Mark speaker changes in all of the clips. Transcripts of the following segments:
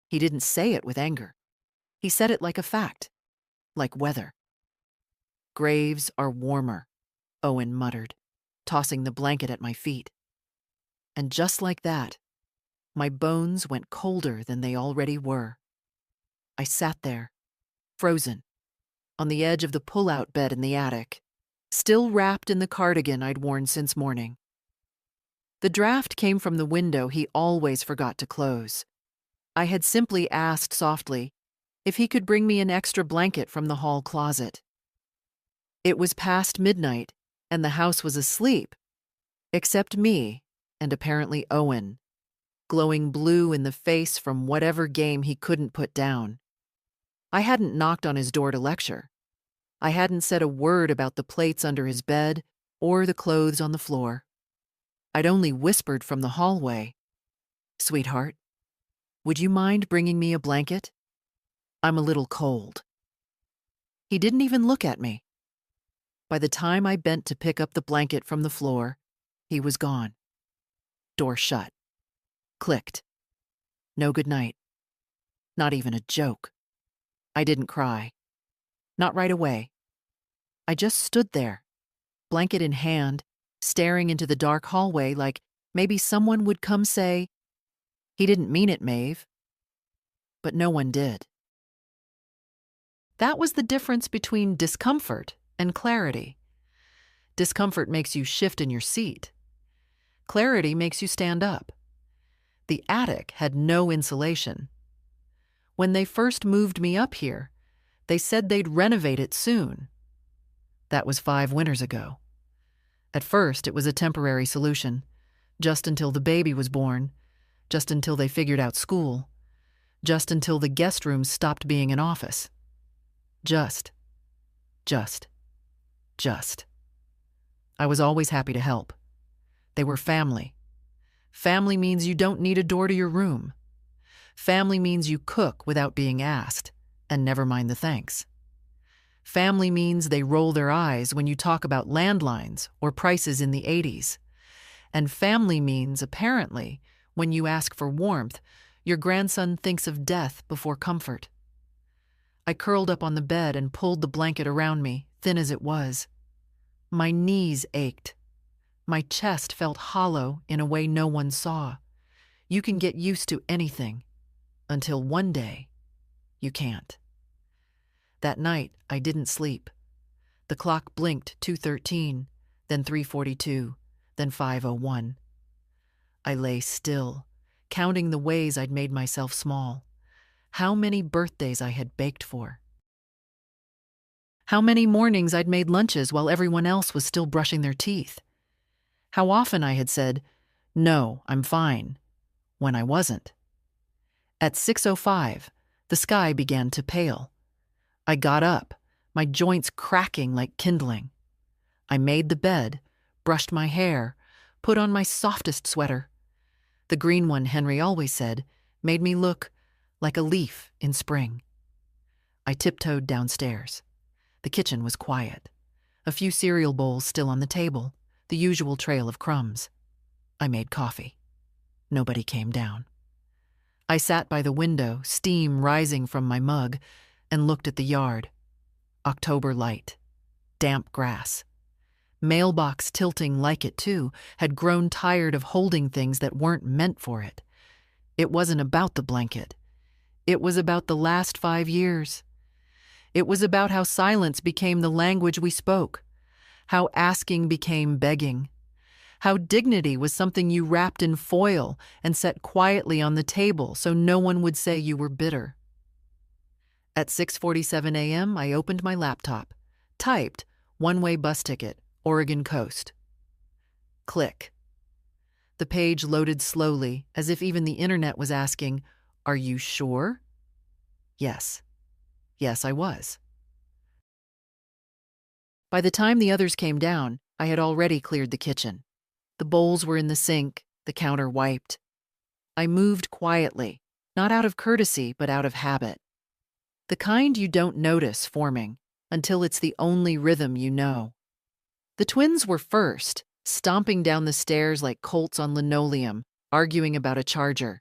Speaker 1: He didn't say it with anger. He said it like a fact, like weather. "Graves are warmer," Owen muttered, tossing the blanket at my feet. And just like that, my bones went colder than they already were. I sat there, frozen, on the edge of the pull-out bed in the attic, still wrapped in the cardigan I'd worn since morning. The draft came from the window he always forgot to close. I had simply asked softly if he could bring me an extra blanket from the hall closet. It was past midnight, and the house was asleep, except me and apparently Owen, glowing blue in the face from whatever game he couldn't put down. I hadn't knocked on his door to lecture. I hadn't said a word about the plates under his bed or the clothes on the floor. I'd only whispered from the hallway, "Sweetheart, would you mind bringing me a blanket? I'm a little cold." He didn't even look at me. By the time I bent to pick up the blanket from the floor, he was gone. Door shut. Clicked. No goodnight. Not even a joke. I didn't cry. Not right away. I just stood there, blanket in hand, staring into the dark hallway like maybe someone would come say, "He didn't mean it, Maeve." But no one did. That was the difference between discomfort and clarity. Discomfort makes you shift in your seat. Clarity makes you stand up. The attic had no insulation. When they first moved me up here, they said they'd renovate it soon. That was 5 winters ago. At first, it was a temporary solution, just until the baby was born, just until they figured out school, just until the guest room stopped being an office. Just. I was always happy to help. They were family. Family means you don't need a door to your room. Family means you cook without being asked, and never mind the thanks. Family means they roll their eyes when you talk about landlines or prices in the 80s. And family means, apparently, when you ask for warmth, your grandson thinks of death before comfort. I curled up on the bed and pulled the blanket around me, thin as it was. My knees ached. My chest felt hollow in a way no one saw. You can get used to anything, until one day, you can't. That night, I didn't sleep. The clock blinked 2:13, then 3:42, then 5:01. I lay still, counting the ways I'd made myself small. How many birthdays I had baked for. How many mornings I'd made lunches while everyone else was still brushing their teeth. How often I had said, "No, I'm fine," when I wasn't. At 6:05, the sky began to pale. I got up, my joints cracking like kindling. I made the bed, brushed my hair, put on my softest sweater. The green one, Henry always said, made me look like a leaf in spring. I tiptoed downstairs. The kitchen was quiet. A few cereal bowls still on the table, the usual trail of crumbs. I made coffee. Nobody came down. I sat by the window, steam rising from my mug, and looked at the yard. October light. Damp grass. Mailbox tilting like it, too, had grown tired of holding things that weren't meant for it. It wasn't about the blanket. It was about the last 5 years. It was about how silence became the language we spoke, how asking became begging, how dignity was something you wrapped in foil and set quietly on the table so no one would say you were bitter. At 6:47 a.m., I opened my laptop, typed, one-way bus ticket, Oregon coast. Click. The page loaded slowly, as if even the internet was asking, "Are you sure?" Yes. Yes, I was. By the time the others came down, I had already cleared the kitchen. The bowls were in the sink, the counter wiped. I moved quietly, not out of courtesy, but out of habit. The kind you don't notice forming until it's the only rhythm you know. The twins were first, stomping down the stairs like colts on linoleum, arguing about a charger.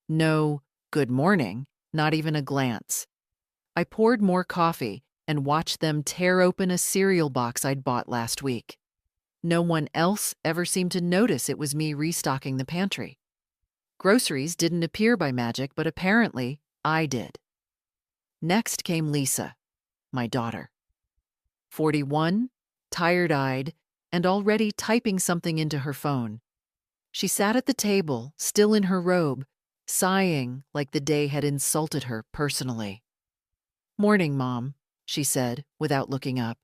Speaker 1: No "good morning" Not even a glance. I poured more coffee and watched them tear open a cereal box I'd bought last week. No one else ever seemed to notice it was me restocking the pantry. Groceries didn't appear by magic, but apparently I did. Next came Lisa, my daughter. 41, tired-eyed, and already typing something into her phone. She sat at the table, still in her robe, sighing like the day had insulted her personally. "Morning, Mom," she said, without looking up.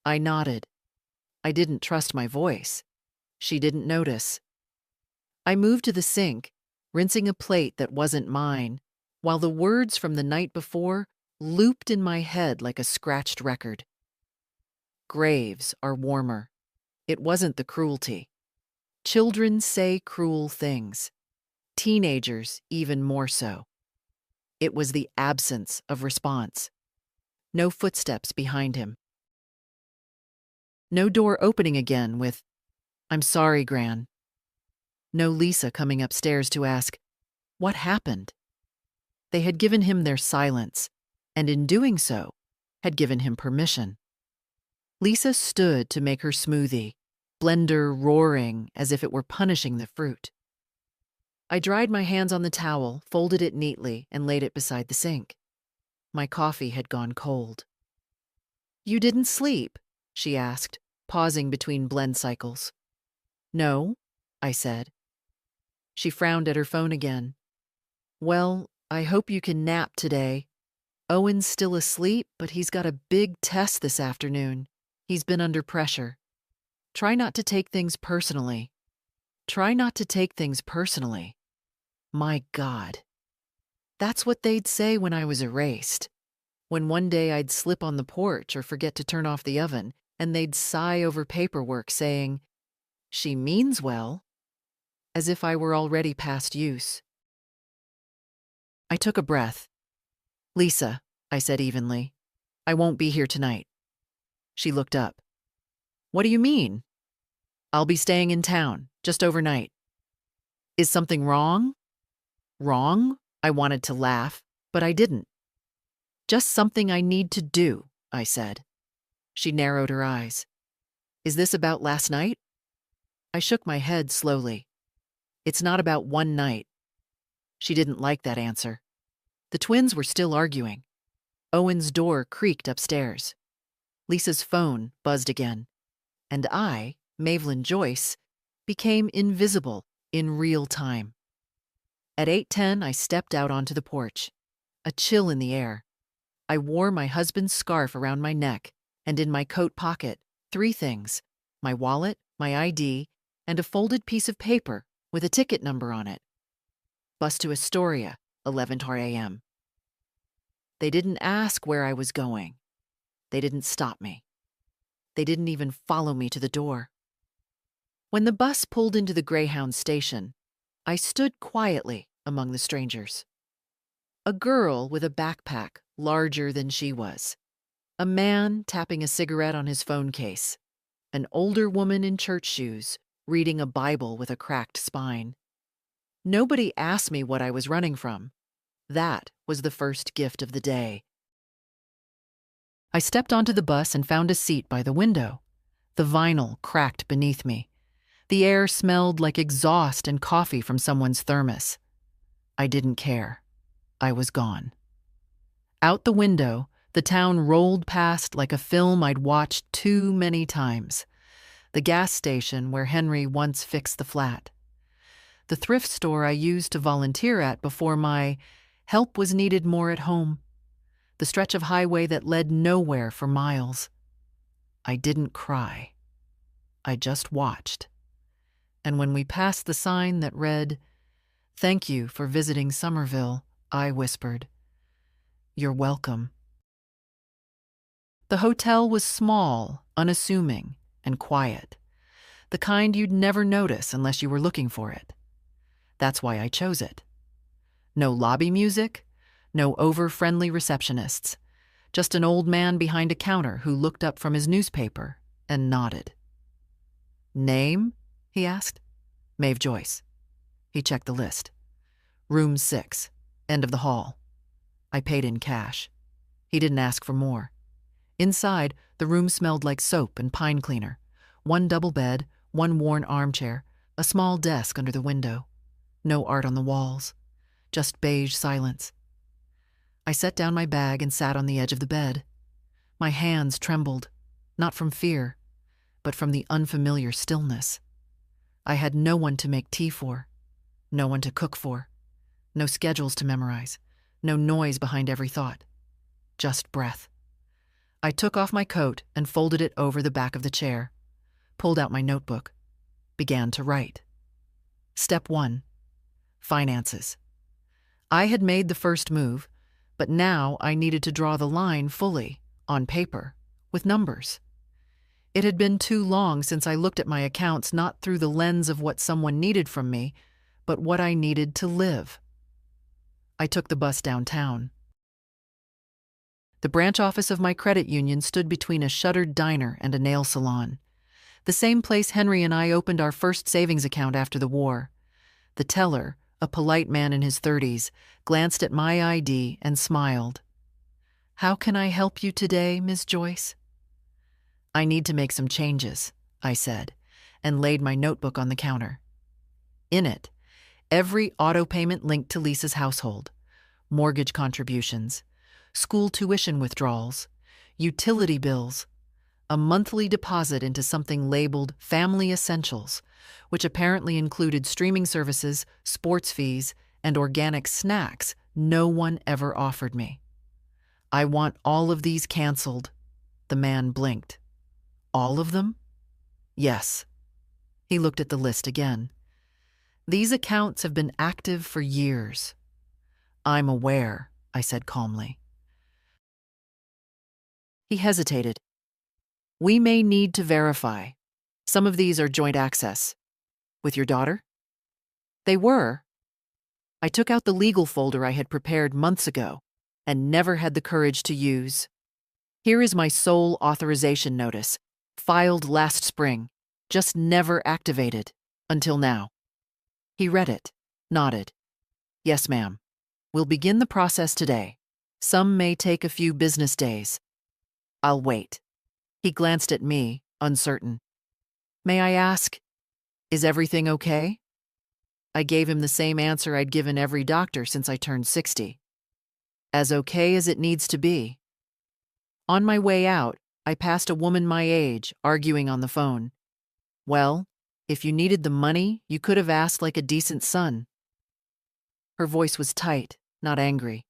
Speaker 1: I nodded. I didn't trust my voice. She didn't notice. I moved to the sink, rinsing a plate that wasn't mine, while the words from the night before looped in my head like a scratched record. Graves are warmer. It wasn't the cruelty. Children say cruel things. Teenagers even more so. It was the absence of response. No footsteps behind him. No door opening again with, "I'm sorry, Gran." No Lisa coming upstairs to ask, "What happened?" They had given him their silence, and in doing so, had given him permission. Lisa stood to make her smoothie, blender roaring as if it were punishing the fruit. I dried my hands on the towel, folded it neatly, and laid it beside the sink. My coffee had gone cold. "You didn't sleep?" she asked, pausing between blend cycles. "No," I said. She frowned at her phone again. "Well, I hope you can nap today. Owen's still asleep, but he's got a big test this afternoon. He's been under pressure. Try not to take things personally. Try not to take things personally." My God. That's what they'd say when I was erased. When one day I'd slip on the porch or forget to turn off the oven, and they'd sigh over paperwork saying, "She means well," as if I were already past use. I took a breath. "Lisa," I said evenly, "I won't be here tonight." She looked up. "What do you mean?" "I'll be staying in town, just overnight." "Is something wrong?" "Wrong?" I wanted to laugh, but I didn't. "Just something I need to do," I said. She narrowed her eyes. "Is this about last night?" I shook my head slowly. "It's not about one night." She didn't like that answer. The twins were still arguing. Owen's door creaked upstairs. Lisa's phone buzzed again. And I, Mavelyn Joyce, became invisible in real time. At 8:10, I stepped out onto the porch. A chill in the air. I wore my husband's scarf around my neck, and in my coat pocket, 3 things: my wallet, my ID, and a folded piece of paper with a ticket number on it. Bus to Astoria, 11:00 a.m. They didn't ask where I was going. They didn't stop me. They didn't even follow me to the door. When the bus pulled into the Greyhound station, I stood quietly among the strangers. A girl with a backpack larger than she was. A man tapping a cigarette on his phone case. An older woman in church shoes reading a Bible with a cracked spine. Nobody asked me what I was running from. That was the first gift of the day. I stepped onto the bus and found a seat by the window. The vinyl cracked beneath me. The air smelled like exhaust and coffee from someone's thermos. I didn't care. I was gone. Out the window, the town rolled past like a film I'd watched too many times. The gas station where Henry once fixed the flat. The thrift store I used to volunteer at before my help was needed more at home. The stretch of highway that led nowhere for miles. I didn't cry. I just watched. And when we passed the sign that read, "Thank you for visiting Somerville," I whispered, "You're welcome." The hotel was small, unassuming, and quiet. The kind you'd never notice unless you were looking for it. That's why I chose it. No lobby music, no over-friendly receptionists. Just an old man behind a counter who looked up from his newspaper and nodded. "Name?" he asked. "Maeve Joyce." He checked the list. "Room 6. End of the hall. I paid in cash. He didn't ask for more. Inside, the room smelled like soap and pine cleaner. One double bed, one worn armchair, a small desk under the window. No art on the walls. Just beige silence. I set down my bag and sat on the edge of the bed. My hands trembled, not from fear, but from the unfamiliar stillness. I had no one to make tea for, no one to cook for, no schedules to memorize, no noise behind every thought. Just breath. I took off my coat and folded it over the back of the chair, pulled out my notebook, began to write. Step 1. Finances. I had made the first move, but now I needed to draw the line fully, on paper, with numbers. It had been too long since I looked at my accounts not through the lens of what someone needed from me, but what I needed to live. I took the bus downtown. The branch office of my credit union stood between a shuttered diner and a nail salon. The same place Henry and I opened our first savings account after the war. The teller, a polite man in his 30s, glanced at my ID and smiled. "How can I help you today, Miss Joyce?" "I need to make some changes," I said, and laid my notebook on the counter. In it, every auto payment linked to Lisa's household, mortgage contributions, school tuition withdrawals, utility bills, a monthly deposit into something labeled Family Essentials, which apparently included streaming services, sports fees, and organic snacks no one ever offered me. "I want all of these canceled." The man blinked. "All of them?" "Yes." He looked at the list again. "These accounts have been active for years." "I'm aware," I said calmly. He hesitated. "We may need to verify. Some of these are joint access." "With your daughter?" "They were." I took out the legal folder I had prepared months ago and never had the courage to use. "Here is my sole authorization notice, filed last spring, just never activated, until now." He read it, nodded. "Yes, ma'am. We'll begin the process today. Some may take a few business days." "I'll wait." He glanced at me, uncertain. "May I ask, is everything okay?" I gave him the same answer I'd given every doctor since I turned 60. "As okay as it needs to be." On my way out, I passed a woman my age, arguing on the phone. "Well, if you needed the money, you could have asked like a decent son." Her voice was tight, not angry,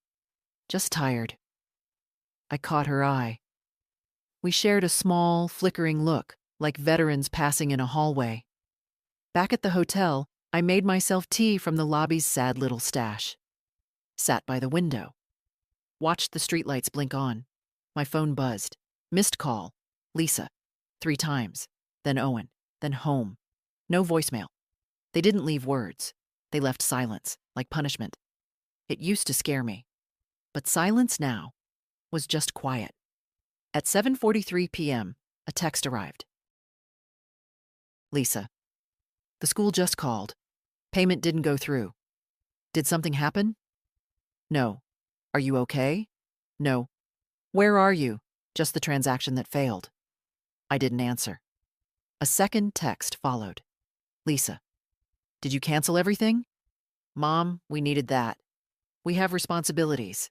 Speaker 1: just tired. I caught her eye. We shared a small, flickering look, like veterans passing in a hallway. Back at the hotel, I made myself tea from the lobby's sad little stash. Sat by the window. Watched the streetlights blink on. My phone buzzed. Missed call. Lisa. 3 times. Then Owen. Then home. No voicemail. They didn't leave words. They left silence, like punishment. It used to scare me. But silence now was just quiet. At 7:43 p.m., a text arrived. "Lisa. The school just called. Payment didn't go through. Did something happen? No. Are you okay? No. Where are you? Just the transaction that failed." I didn't answer. A second text followed. "Lisa. Did you cancel everything? Mom, we needed that. We have responsibilities."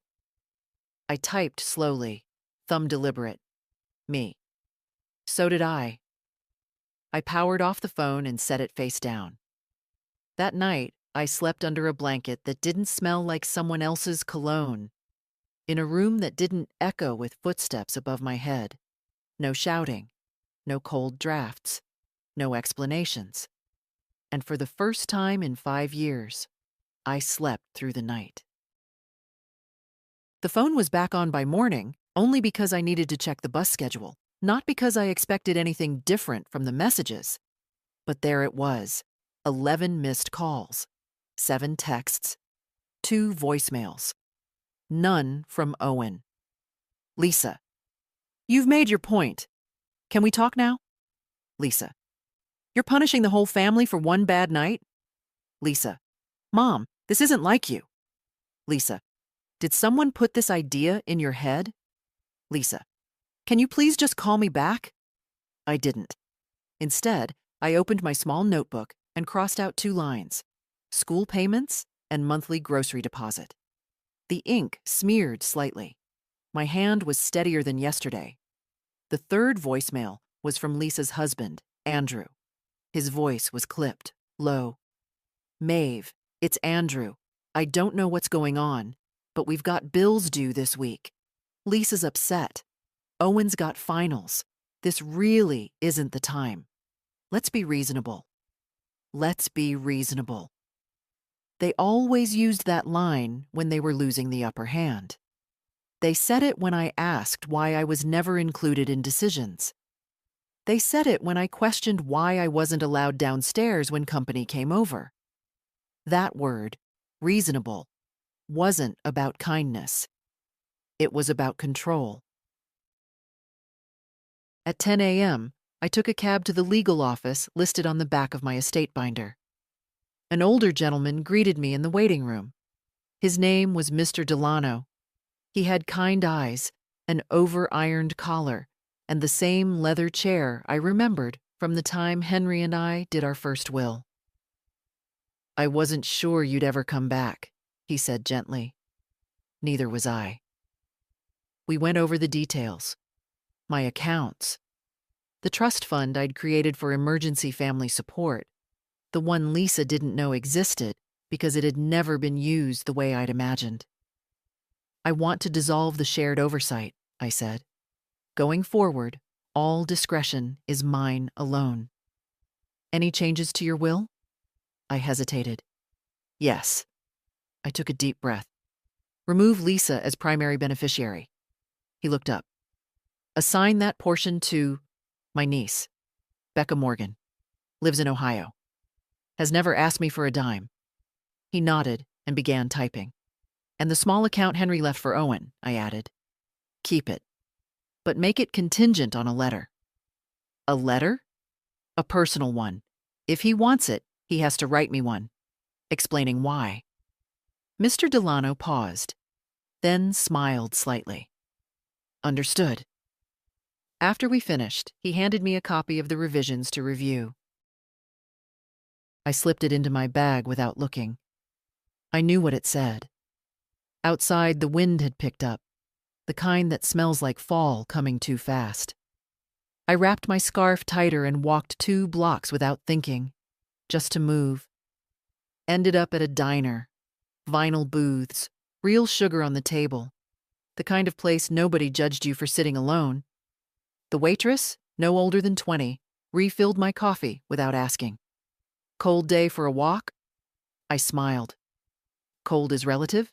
Speaker 1: I typed slowly, thumb deliberate. Me. So did I. I powered off the phone and set it face down. That night, I slept under a blanket that didn't smell like someone else's cologne, in a room that didn't echo with footsteps above my head. No shouting, no cold drafts, no explanations. And for the first time in 5 years, I slept through the night. The phone was back on by morning only because I needed to check the bus schedule, not because I expected anything different from the messages. But there it was, 11 missed calls, 7 texts, 2 voicemails. None from Owen. "Lisa. You've made your point. Can we talk now?" Lisa. "You're punishing the whole family for one bad night?" Lisa. "Mom, this isn't like you." Lisa, did someone put this idea in your head? Lisa, can you please just call me back? I didn't. Instead, I opened my small notebook and crossed out 2 lines: school payments and monthly grocery deposit. The ink smeared slightly. My hand was steadier than yesterday. The third voicemail was from Lisa's husband, Andrew. His voice was clipped, low. Maeve, it's Andrew. I don't know what's going on, but we've got bills due this week. Lisa's upset. Owen's got finals. This really isn't the time. Let's be reasonable. Let's be reasonable. They always used that line when they were losing the upper hand. They said it when I asked why I was never included in decisions. They said it when I questioned why I wasn't allowed downstairs when company came over. That word, reasonable, wasn't about kindness. It was about control. At 10 a.m., I took a cab to the legal office listed on the back of my estate binder. An older gentleman greeted me in the waiting room. His name was Mr. Delano. He had kind eyes, an over-ironed collar, and the same leather chair I remembered from the time Henry and I did our first will. I wasn't sure you'd ever come back, he said gently. Neither was I. We went over the details. My accounts. The trust fund I'd created for emergency family support. The one Lisa didn't know existed because it had never been used the way I'd imagined. I want to dissolve the shared oversight, I said. Going forward, all discretion is mine alone. Any changes to your will? I hesitated. Yes. I took a deep breath. Remove Lisa as primary beneficiary. He looked up. Assign that portion to my niece, Becca Morgan. Lives in Ohio. Has never asked me for a dime. He nodded and began typing. And the small account Henry left for Owen, I added. Keep it. But make it contingent on a letter. A letter? A personal one. If he wants it, he has to write me one, explaining why. Mr. Delano paused, then smiled slightly. Understood. After we finished, he handed me a copy of the revisions to review. I slipped it into my bag without looking. I knew what it said. Outside, the wind had picked up, the kind that smells like fall coming too fast. I wrapped my scarf tighter and walked 2 blocks without thinking, just to move. Ended up at a diner, vinyl booths, real sugar on the table, the kind of place nobody judged you for sitting alone. The waitress, no older than 20, refilled my coffee without asking. Cold day for a walk? I smiled. Cold is relative?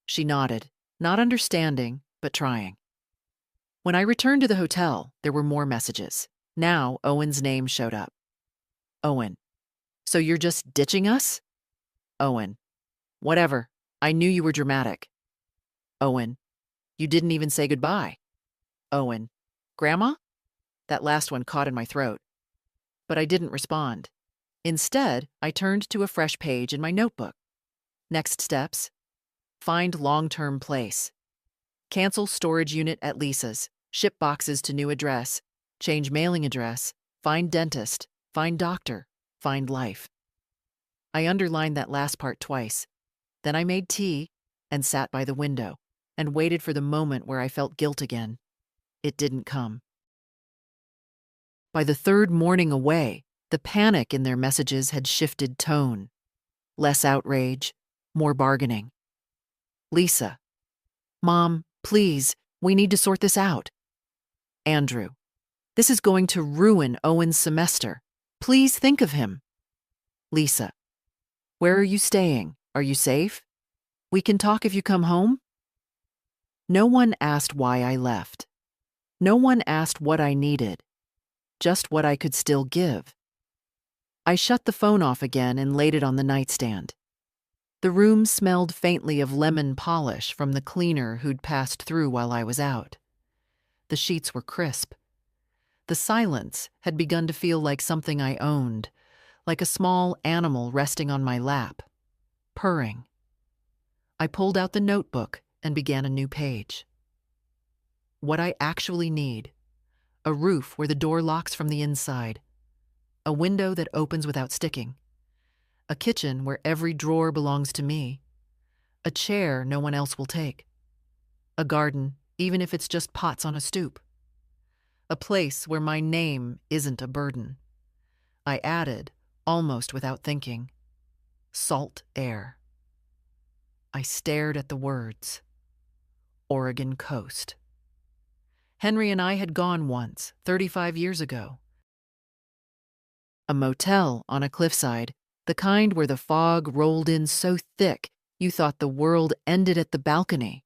Speaker 1: She nodded, not understanding, but trying. When I returned to the hotel, there were more messages. Now Owen's name showed up. Owen. So you're just ditching us? Owen. Whatever. I knew you were dramatic. Owen. You didn't even say goodbye. Owen. Grandma? That last one caught in my throat. But I didn't respond. Instead, I turned to a fresh page in my notebook. Next steps. Find long-term place. Cancel storage unit at Lisa's. Ship boxes to new address. Change mailing address. Find dentist. Find doctor. Find life. I underlined that last part twice. Then I made tea and sat by the window and waited for the moment where I felt guilt again. It didn't come. By the 3rd morning away, the panic in their messages had shifted tone. Less outrage, more bargaining. Lisa. Mom, please, we need to sort this out. Andrew. This is going to ruin Owen's semester. Please think of him. Lisa. Where are you staying? Are you safe? We can talk if you come home? No one asked why I left. No one asked what I needed. Just what I could still give. I shut the phone off again and laid it on the nightstand. The room smelled faintly of lemon polish from the cleaner who'd passed through while I was out. The sheets were crisp. The silence had begun to feel like something I owned, like a small animal resting on my lap, purring. I pulled out the notebook and began a new page. What I actually need: a roof where the door locks from the inside, a window that opens without sticking, a kitchen where every drawer belongs to me, a chair no one else will take, a garden, even if it's just pots on a stoop, a place where my name isn't a burden. I added, almost without thinking, salt air. I stared at the words. Oregon coast. Henry and I had gone once, 35 years ago. A motel on a cliffside, the kind where the fog rolled in so thick you thought the world ended at the balcony.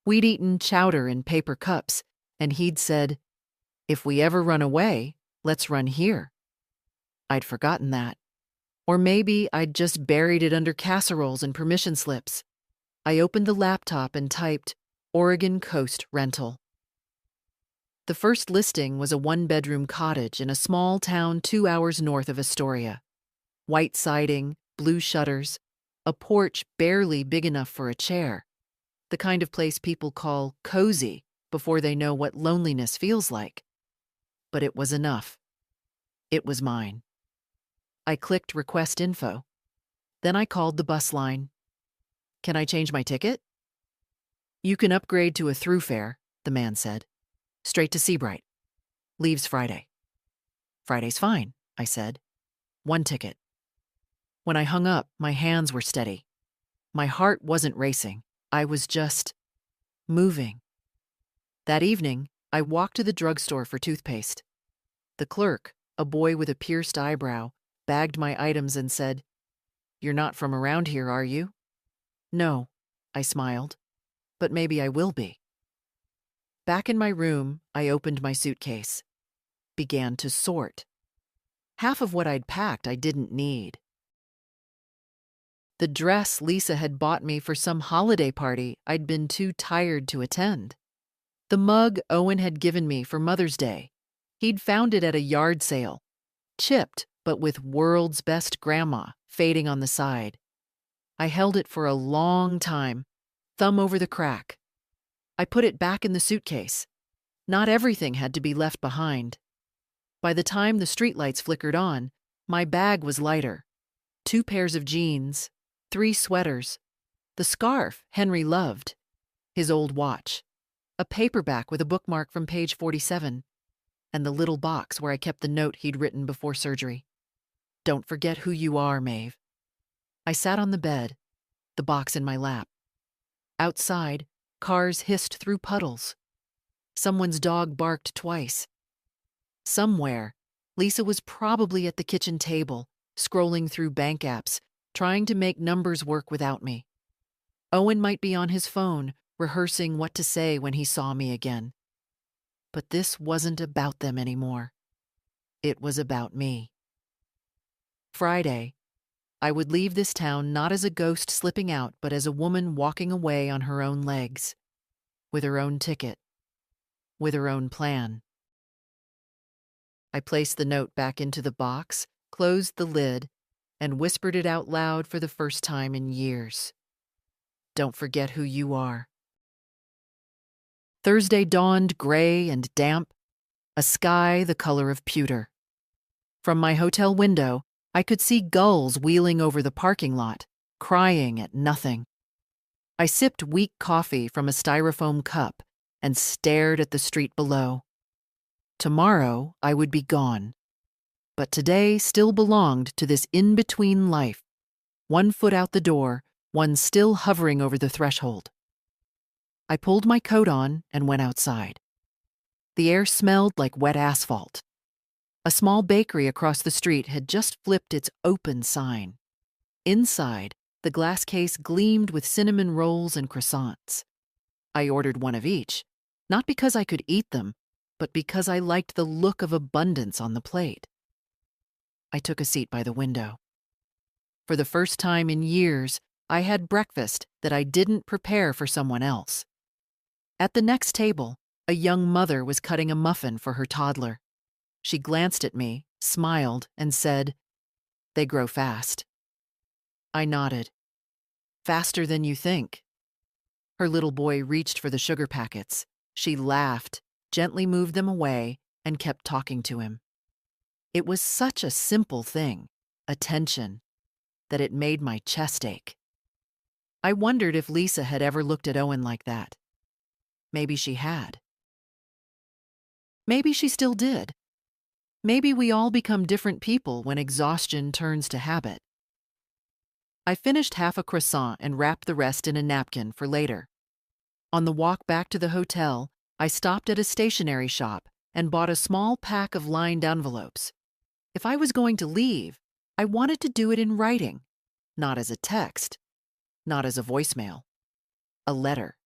Speaker 1: We'd eaten chowder in paper cups, and he'd said, "If we ever run away, let's run here." I'd forgotten that. Or maybe I'd just buried it under casseroles and permission slips. I opened the laptop and typed, Oregon Coast Rental. The first listing was a one-bedroom cottage in a small town 2 hours north of Astoria. White siding, blue shutters, a porch barely big enough for a chair. The kind of place people call cozy before they know what loneliness feels like. But it was enough. It was mine. I clicked Request Info. Then I called the bus line. "Can I change my ticket?" "You can upgrade to a through fare," the man said. "Straight to Seabright. Leaves Friday." "Friday's fine," I said. "One ticket." When I hung up, my hands were steady. My heart wasn't racing. I was just moving. That evening, I walked to the drugstore for toothpaste. The clerk, a boy with a pierced eyebrow, bagged my items and said, "You're not from around here, are you?" "No," I smiled, "but maybe I will be." Back in my room, I opened my suitcase. Began to sort. Half of what I'd packed I didn't need. The dress Lisa had bought me for some holiday party I'd been too tired to attend. The mug Owen had given me for Mother's Day. He'd found it at a yard sale. Chipped, but with "World's Best Grandma" fading on the side. I held it for a long time, thumb over the crack. I put it back in the suitcase. Not everything had to be left behind. By the time the streetlights flickered on, my bag was lighter. 2 pairs of jeans, 3 sweaters, the scarf Henry loved, his old watch, a paperback with a bookmark from page 47, and the little box where I kept the note he'd written before surgery. "Don't forget who you are, Maeve." I sat on the bed, the box in my lap. Outside, cars hissed through puddles. Someone's dog barked twice. Somewhere, Lisa was probably at the kitchen table, scrolling through bank apps, trying to make numbers work without me. Owen might be on his phone, rehearsing what to say when he saw me again. But this wasn't about them anymore. It was about me. Friday, I would leave this town not as a ghost slipping out, but as a woman walking away on her own legs, with her own ticket, with her own plan. I placed the note back into the box, closed the lid, and whispered it out loud for the first time in years. Don't forget who you are. Thursday dawned gray and damp, a sky the color of pewter. From my hotel window, I could see gulls wheeling over the parking lot, crying at nothing. I sipped weak coffee from a styrofoam cup and stared at the street below. Tomorrow I would be gone. But today still belonged to this in-between life, one foot out the door, one still hovering over the threshold. I pulled my coat on and went outside. The air smelled like wet asphalt. A small bakery across the street had just flipped its open sign. Inside, the glass case gleamed with cinnamon rolls and croissants. I ordered one of each, not because I could eat them, but because I liked the look of abundance on the plate. I took a seat by the window. For the first time in years, I had breakfast that I didn't prepare for someone else. At the next table, a young mother was cutting a muffin for her toddler. She glanced at me, smiled, and said, "They grow fast." I nodded. Faster than you think. Her little boy reached for the sugar packets. She laughed, gently moved them away, and kept talking to him. It was such a simple thing, attention, that it made my chest ache. I wondered if Lisa had ever looked at Owen like that. Maybe she had. Maybe she still did. Maybe we all become different people when exhaustion turns to habit. I finished half a croissant and wrapped the rest in a napkin for later. On the walk back to the hotel, I stopped at a stationery shop and bought a small pack of lined envelopes. If I was going to leave, I wanted to do it in writing, not as a text, not as a voicemail. A letter.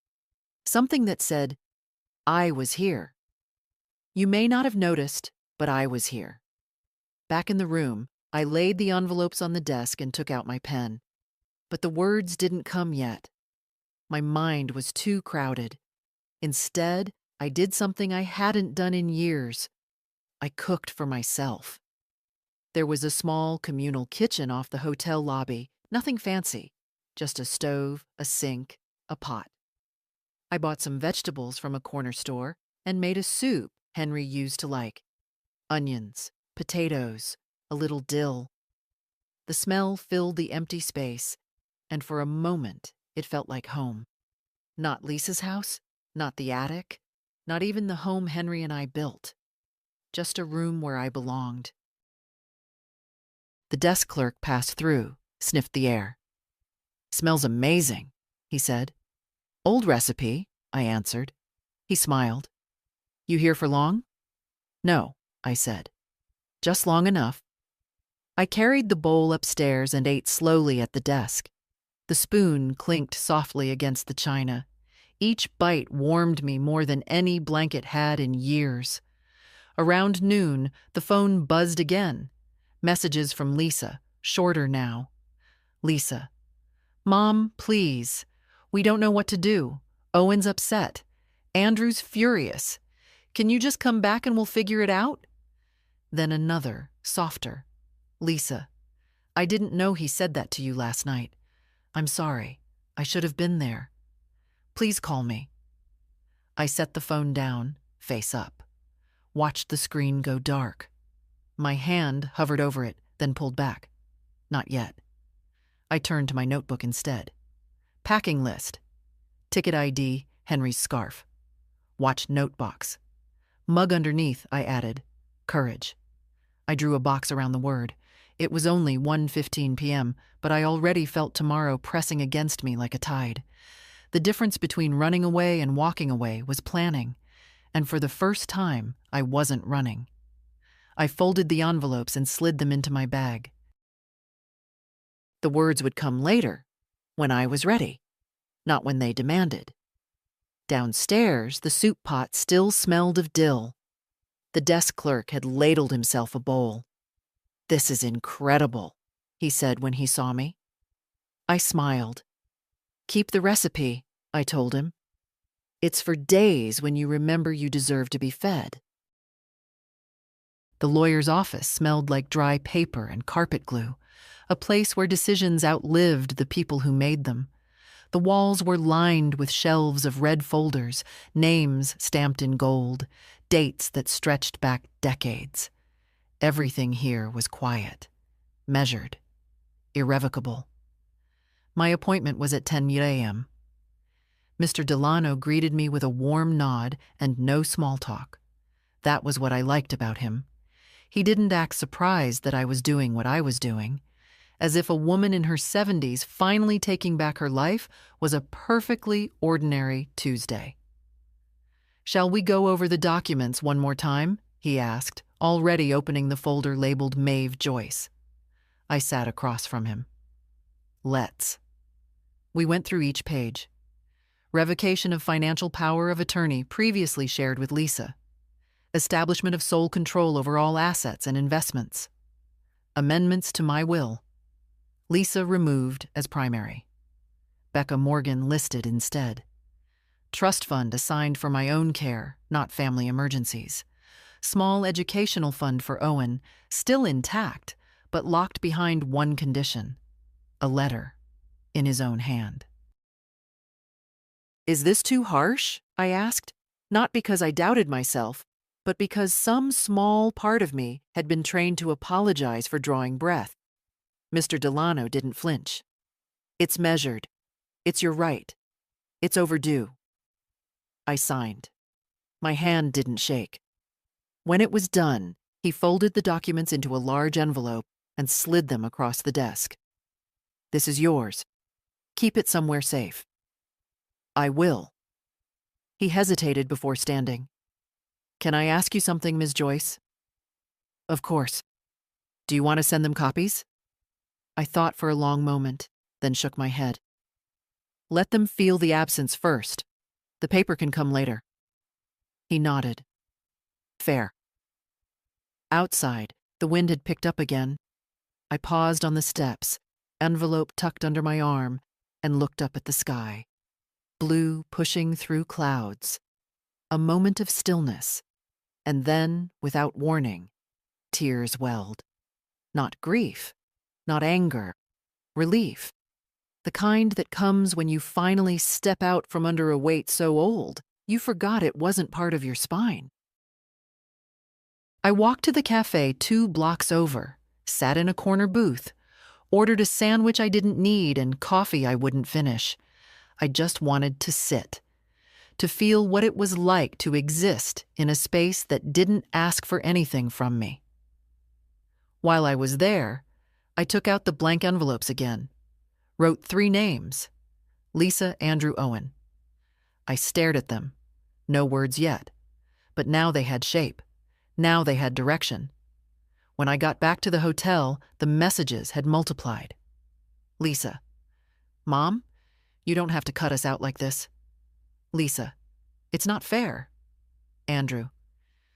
Speaker 1: Something that said, I was here. You may not have noticed, but I was here. Back in the room, I laid the envelopes on the desk and took out my pen. But the words didn't come yet. My mind was too crowded. Instead, I did something I hadn't done in years. I cooked for myself. There was a small communal kitchen off the hotel lobby, nothing fancy, just a stove, a sink, a pot. I bought some vegetables from a corner store and made a soup Henry used to like. Onions, potatoes, a little dill. The smell filled the empty space, and for a moment it felt like home. Not Lisa's house, not the attic, not even the home Henry and I built. Just a room where I belonged. The desk clerk passed through, sniffed the air. Smells amazing, he said. Old recipe, I answered. He smiled. You here for long? No, I said. Just long enough. I carried the bowl upstairs and ate slowly at the desk. The spoon clinked softly against the china. Each bite warmed me more than any blanket had in years. Around noon, the phone buzzed again. Messages from Lisa, shorter now. Lisa. Mom, please. We don't know what to do. Owen's upset. Andrew's furious. Can you just come back and we'll figure it out? Then another, softer. Lisa. I didn't know he said that to you last night. I'm sorry. I should have been there. Please call me. I set the phone down, face up. Watched the screen go dark. My hand hovered over it, then pulled back. Not yet. I turned to my notebook instead. Packing list. Ticket ID, Henry's scarf. Watch note box. Mug underneath, I added. Courage. I drew a box around the word. It was only 1:15 p.m., but I already felt tomorrow pressing against me like a tide. The difference between running away and walking away was planning, and for the first time, I wasn't running. I folded the envelopes and slid them into my bag. The words would come later, when I was ready, not when they demanded. Downstairs, the soup pot still smelled of dill. The desk clerk had ladled himself a bowl. This is incredible, he said when he saw me. I smiled. Keep the recipe, I told him. It's for days when you remember you deserve to be fed. The lawyer's office smelled like dry paper and carpet glue, a place where decisions outlived the people who made them. The walls were lined with shelves of red folders, names stamped in gold, dates that stretched back decades. Everything here was quiet, measured, irrevocable. My appointment was at 10 a.m. Mr. Delano greeted me with a warm nod and no small talk. That was what I liked about him. He didn't act surprised that I was doing what I was doing, as if a woman in her 70s finally taking back her life was a perfectly ordinary Tuesday. Shall we go over the documents one more time? He asked, already opening the folder labeled Maeve Joyce. I sat across from him. Let's. We went through each page. Revocation of financial power of attorney previously shared with Lisa. Establishment of sole control over all assets and investments. Amendments to my will. Lisa removed as primary. Becca Morgan listed instead. Trust fund assigned for my own care, not family emergencies. Small educational fund for Owen, still intact, but locked behind one condition. A letter. in his own hand. "Is this too harsh?" I asked, not because I doubted myself, but because some small part of me had been trained to apologize for drawing breath. Mr. Delano didn't flinch. "It's measured. It's your right. It's overdue." I signed. My hand didn't shake. When it was done, he folded the documents into a large envelope and slid them across the desk. "This is yours. Keep it somewhere safe." "I will." He hesitated before standing. "Can I ask you something, Ms. Joyce?" "Of course. Do you want to send them copies?" I thought for a long moment, then shook my head. "Let them feel the absence first. The paper can come later." He nodded. "Fair." Outside, the wind had picked up again. I paused on the steps, envelope tucked under my arm, and looked up at the sky. Blue pushing through clouds. A moment of stillness, and then, without warning, tears welled. Not grief, not anger, relief. The kind that comes when you finally step out from under a weight so old, you forgot it wasn't part of your spine. I walked to the cafe 2 blocks over, sat in a corner booth, ordered a sandwich I didn't need and coffee I wouldn't finish. I just wanted to sit, to feel what it was like to exist in a space that didn't ask for anything from me. While I was there, I took out the blank envelopes again, wrote 3 names: Lisa Andrew Owen. I stared at them, no words yet, but now they had shape. Now they had direction. When I got back to the hotel, the messages had multiplied. Lisa: "Mom, you don't have to cut us out like this." Lisa: "It's not fair." Andrew: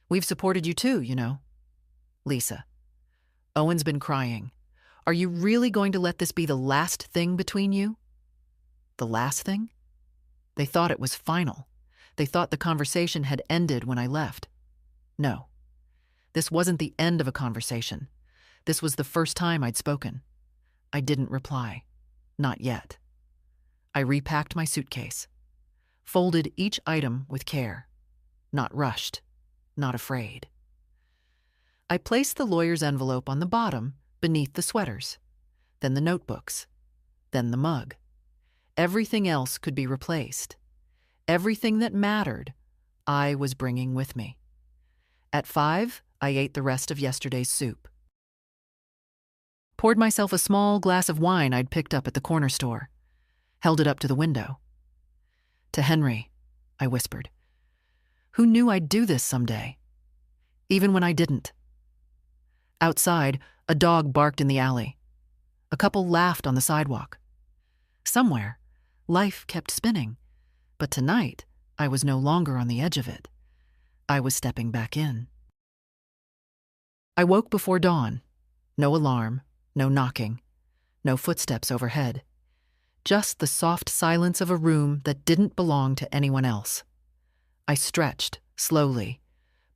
Speaker 1: "We've supported you too, you know." Lisa: "Owen's been crying. Are you really going to let this be the last thing between you?" The last thing? They thought it was final. They thought the conversation had ended when I left. No. This wasn't the end of a conversation. This was the first time I'd spoken. I didn't reply. Not yet. I repacked my suitcase. Folded each item with care. Not rushed. Not afraid. I placed the lawyer's envelope on the bottom, beneath the sweaters. Then the notebooks. Then the mug. Everything else could be replaced. Everything that mattered, I was bringing with me. At 5, I ate the rest of yesterday's soup. Poured myself a small glass of wine I'd picked up at the corner store. Held it up to the window. "To Henry," I whispered. "Who knew I'd do this someday? Even when I didn't." Outside, a dog barked in the alley. A couple laughed on the sidewalk. Somewhere, life kept spinning, but tonight I was no longer on the edge of it. I was stepping back in. I woke before dawn. No alarm, no knocking, no footsteps overhead. Just the soft silence of a room that didn't belong to anyone else. I stretched, slowly,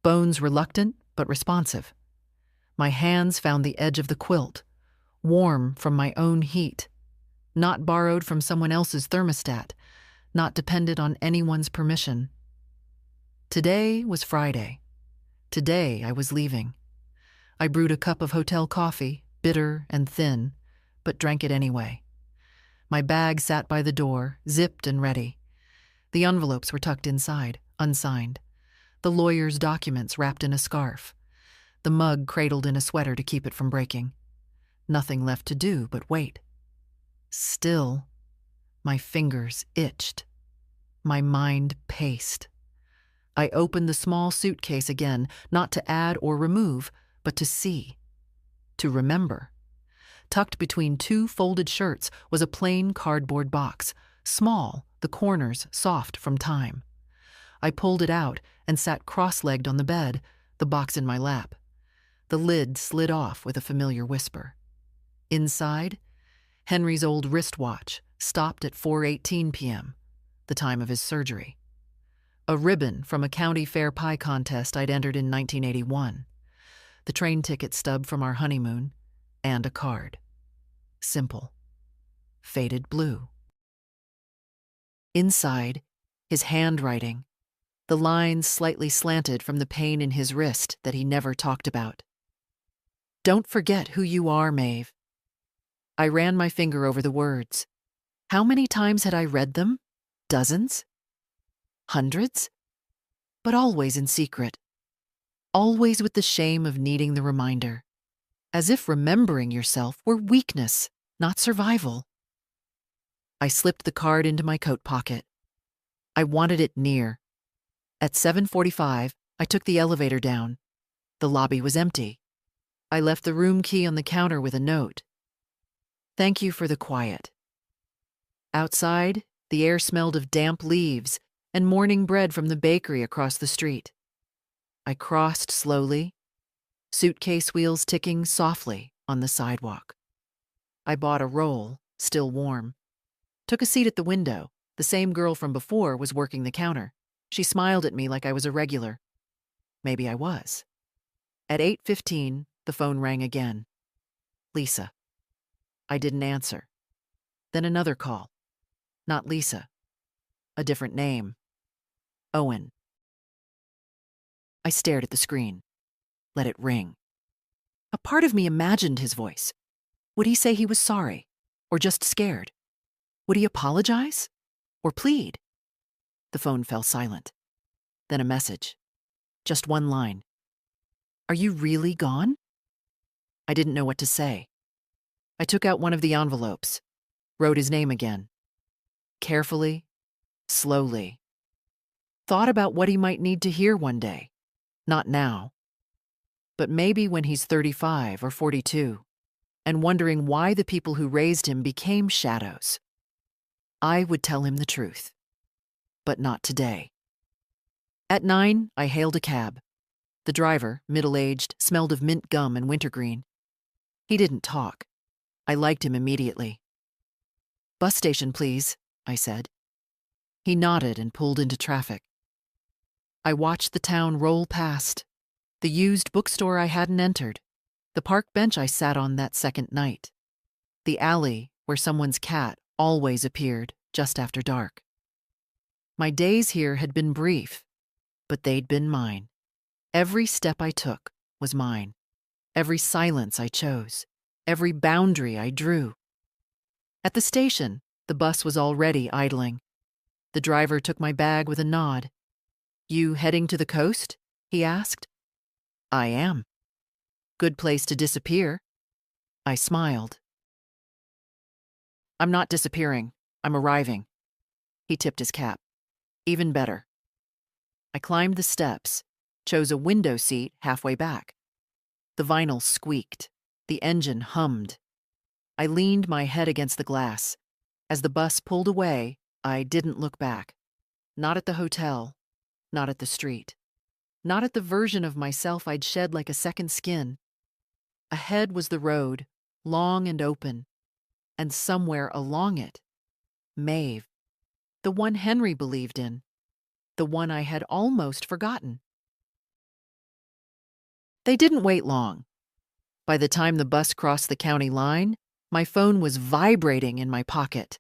Speaker 1: bones reluctant but responsive. My hands found the edge of the quilt, warm from my own heat, not borrowed from someone else's thermostat, not dependent on anyone's permission. Today was Friday. Today I was leaving. I brewed a cup of hotel coffee, bitter and thin, but drank it anyway. My bag sat by the door, zipped and ready. The envelopes were tucked inside, unsigned. The lawyer's documents wrapped in a scarf. The mug cradled in a sweater to keep it from breaking. Nothing left to do but wait. Still, my fingers itched. My mind paced. I opened the small suitcase again, not to add or remove, but to see, to remember. Tucked between 2 folded shirts was a plain cardboard box, small, the corners soft from time. I pulled it out and sat cross-legged on the bed, the box in my lap. The lid slid off with a familiar whisper. Inside, Henry's old wristwatch stopped at 4:18 p.m., the time of his surgery. A ribbon from a county fair pie contest I'd entered in 1981. The train ticket stub from our honeymoon, and a card. Simple. faded blue. Inside, his handwriting, the lines slightly slanted from the pain in his wrist that he never talked about. Don't forget who you are, Maeve. I ran my finger over the words. How many times had I read them? Dozens? Hundreds? But always in secret. Always with the shame of needing the reminder. As if remembering yourself were weakness, not survival. I slipped the card into my coat pocket. I wanted it near. At 7:45, I took the elevator down. The lobby was empty. I left the room key on the counter with a note. Thank you for the quiet. Outside, the air smelled of damp leaves and morning bread from the bakery across the street. I crossed slowly, suitcase wheels ticking softly on the sidewalk. I bought a roll, still warm. Took a seat at the window. The same girl from before was working the counter. She smiled at me like I was a regular. Maybe I was. At 8:15, the phone rang again. Lisa. I didn't answer. Then another call. Not Lisa. A different name. Owen. I stared at the screen. Let it ring. A part of me imagined his voice. Would he say he was sorry? Or just scared? Would he apologize? Or plead? The phone fell silent. Then a message. Just one line. Are you really gone? I didn't know what to say. I took out one of the envelopes. Wrote his name again. Carefully, slowly. Thought about what he might need to hear one day. Not now. But maybe when he's 35 or 42, and wondering why the people who raised him became shadows. I would tell him the truth. But not today. At 9, I hailed a cab. The driver, middle-aged, smelled of mint gum and wintergreen. He didn't talk. I liked him immediately. Bus station, please, I said. He nodded and pulled into traffic. I watched the town roll past. The used bookstore I hadn't entered. The park bench I sat on that second night. The alley where someone's cat always appeared just after dark. My days here had been brief, but they'd been mine. Every step I took was mine. Every silence I chose. Every boundary I drew. At the station, the bus was already idling. The driver took my bag with a nod. You heading to the coast? He asked. I am. Good place to disappear. I smiled. I'm not disappearing. I'm arriving. He tipped his cap. Even better. I climbed the steps, chose a window seat halfway back. The vinyl squeaked. The engine hummed. I leaned my head against the glass. As the bus pulled away, I didn't look back. Not at the hotel. Not at the street. Not at the version of myself I'd shed like a second skin. Ahead was the road, long and open. And somewhere along it, Maeve. The one Henry believed in. The one I had almost forgotten. They didn't wait long. By the time the bus crossed the county line, my phone was vibrating in my pocket.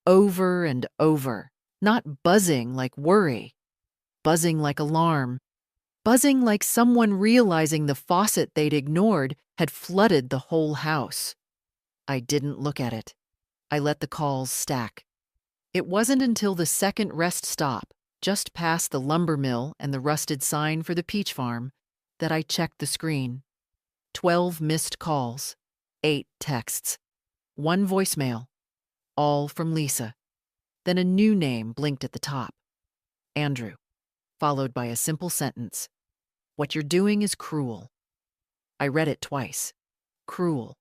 Speaker 1: Over and over, not buzzing like worry, buzzing like alarm, buzzing like someone realizing the faucet they'd ignored had flooded the whole house. I didn't look at it. I let the calls stack. It wasn't until the second rest stop, just past the lumber mill and the rusted sign for the peach farm, that I checked the screen. 12 missed calls, 8 texts, 1 voicemail, all from Lisa. Then a new name blinked at the top. Andrew, followed by a simple sentence. What you're doing is cruel. I read it twice. Cruel.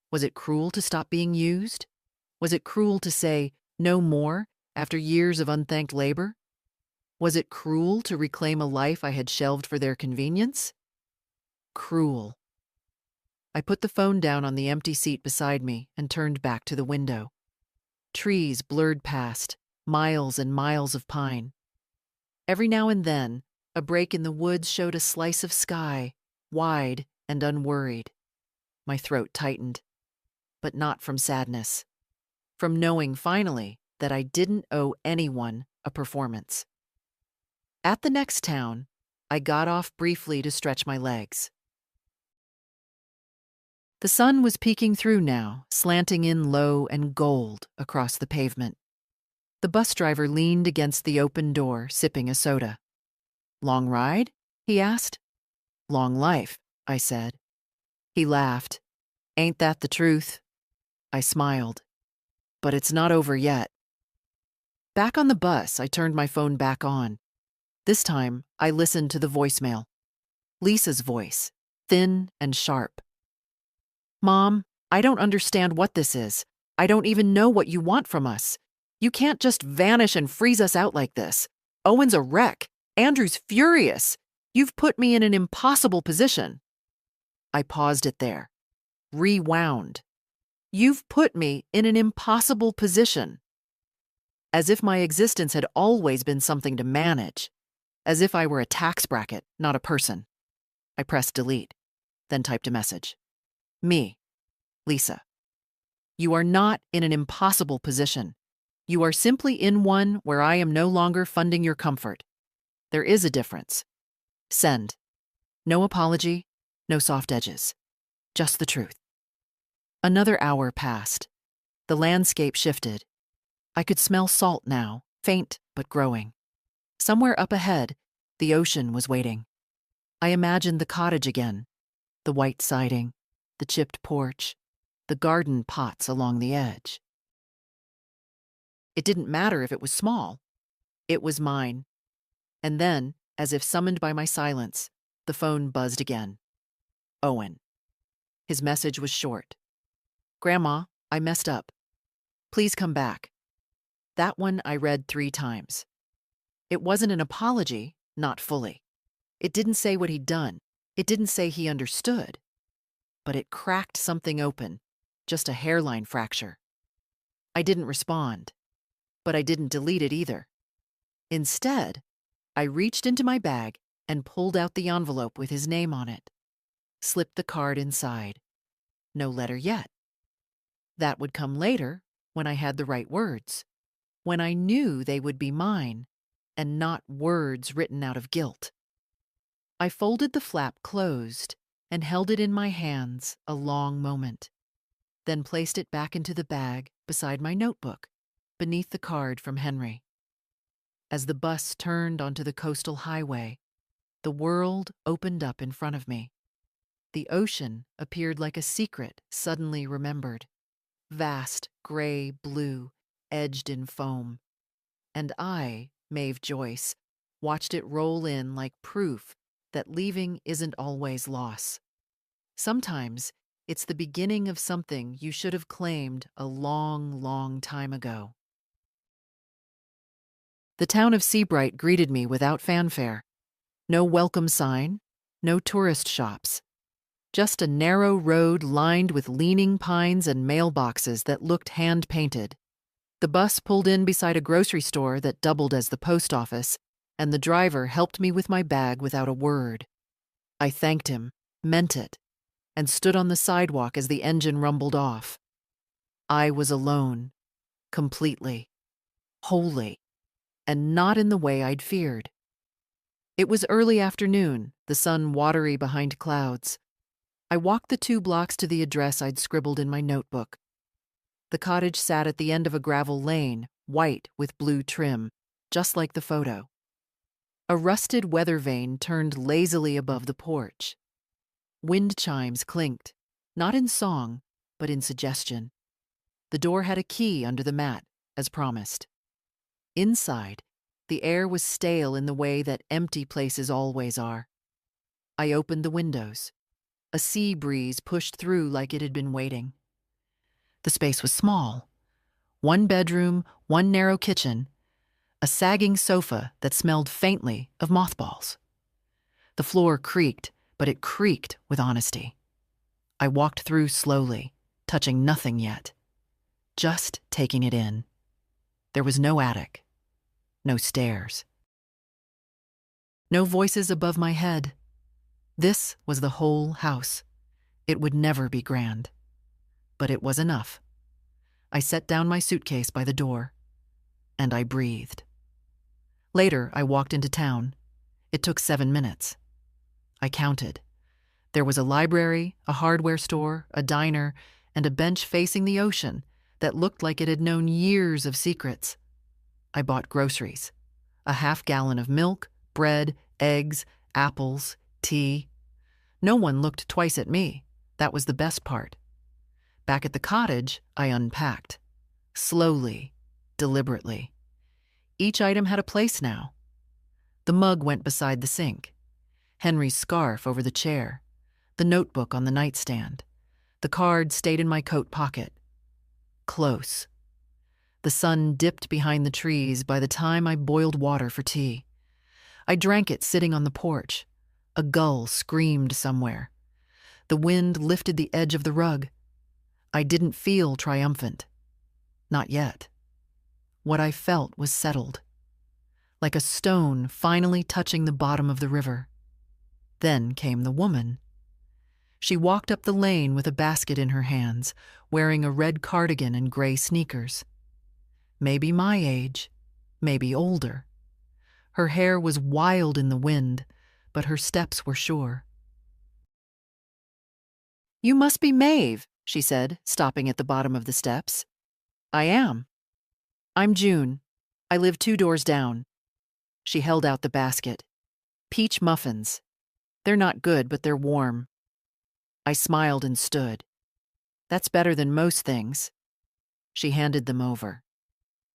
Speaker 1: Was it cruel to stop being used? Was it cruel to say no more after years of unthanked labor? Was it cruel to reclaim a life I had shelved for their convenience? Cruel. I put the phone down on the empty seat beside me and turned back to the window. Trees blurred past, miles and miles of pine. Every now and then, a break in the woods showed a slice of sky, wide and unworried. My throat tightened, but not from sadness. from knowing finally that I didn't owe anyone a performance. At the next town, I got off briefly to stretch my legs. The sun was peeking through now, slanting in low and gold across the pavement. The bus driver leaned against the open door, sipping a soda. "Long ride?" he asked. "Long life," I said. He laughed. "Ain't that the truth?" I smiled. "But it's not over yet." Back on the bus, I turned my phone back on. This time, I listened to the voicemail. Lisa's voice, thin and sharp. "Mom, I don't understand what this is. I don't even know what you want from us. You can't just vanish and freeze us out like this. Owen's a wreck. Andrew's furious. You've put me in an impossible position." I paused it there. Rewound. "You've put me in an impossible position." As if my existence had always been something to manage. As if I were a tax bracket, not a person. I pressed delete, then typed a message. "Me, Lisa. You are not in an impossible position. You are simply in one where I am no longer funding your comfort. There is a difference. Send. No apology, no soft edges. Just the truth." Another hour passed. The landscape shifted. I could smell salt now, faint but growing. Somewhere up ahead, the ocean was waiting. I imagined the cottage again, the white siding, the chipped porch, the garden pots along the edge. It didn't matter if it was small. It was mine. And then, as if summoned by my silence, the phone buzzed again. Owen. His message was short. "Grandma, I messed up. Please come back." That one I read 3 times. It wasn't an apology, not fully. It didn't say what he'd done. It didn't say he understood. But it cracked something open, just a hairline fracture. I didn't respond, but I didn't delete it either. Instead, I reached into my bag and pulled out the envelope with his name on it. Slipped the card inside. No letter yet. That would come later, when I had the right words. When I knew they would be mine, and not words written out of guilt. I folded the flap closed and held it in my hands a long moment, then placed it back into the bag beside my notebook, beneath the card from Henry. As the bus turned onto the coastal highway, the world opened up in front of me. The ocean appeared like a secret suddenly remembered, vast gray blue, edged in foam. And I, Maeve Joyce, watched it roll in like proof that leaving isn't always loss. Sometimes it's the beginning of something you should have claimed a long, long time ago. The town of Seabright greeted me without fanfare. No welcome sign, no tourist shops. Just a narrow road lined with leaning pines and mailboxes that looked hand-painted. The bus pulled in beside a grocery store that doubled as the post office, and the driver helped me with my bag without a word. I thanked him, meant it, and stood on the sidewalk as the engine rumbled off. I was alone, completely, wholly, and not in the way I'd feared. It was early afternoon, the sun watery behind clouds. I walked the 2 blocks to the address I'd scribbled in my notebook. The cottage sat at the end of a gravel lane, white with blue trim, just like the photo. A rusted weather vane turned lazily above the porch. Wind chimes clinked, not in song, but in suggestion. The door had a key under the mat, as promised. Inside, the air was stale in the way that empty places always are. I opened the windows. A sea breeze pushed through like it had been waiting. The space was small. 1 bedroom, 1 narrow kitchen, a sagging sofa that smelled faintly of mothballs. The floor creaked, but it creaked with honesty. I walked through slowly, touching nothing yet, just taking it in. There was no attic, no stairs, no voices above my head. This was the whole house. It would never be grand, but it was enough. I set down my suitcase by the door, and I breathed. Later, I walked into town. It took 7 minutes. I counted. There was a library, a hardware store, a diner, and a bench facing the ocean that looked like it had known years of secrets. I bought groceries: a half-gallon of milk, bread, eggs, apples, tea. No one looked twice at me. That was the best part. Back at the cottage, I unpacked. Slowly, deliberately. Each item had a place now. The mug went beside the sink. Henry's scarf over the chair. The notebook on the nightstand. The card stayed in my coat pocket. Close. The sun dipped behind the trees by the time I boiled water for tea. I drank it sitting on the porch. A gull screamed somewhere. The wind lifted the edge of the rug. I didn't feel triumphant. Not yet. What I felt was settled, like a stone finally touching the bottom of the river. Then came the woman. She walked up the lane with a basket in her hands, wearing a red cardigan and gray sneakers. Maybe my age, maybe older. Her hair was wild in the wind, but her steps were sure. "You must be Maeve," she said, stopping at the bottom of the steps. "I am. I'm June. I live 2 doors down." She held out the basket. "Peach muffins. They're not good, but they're warm." I smiled and stood. "That's better than most things." She handed them over.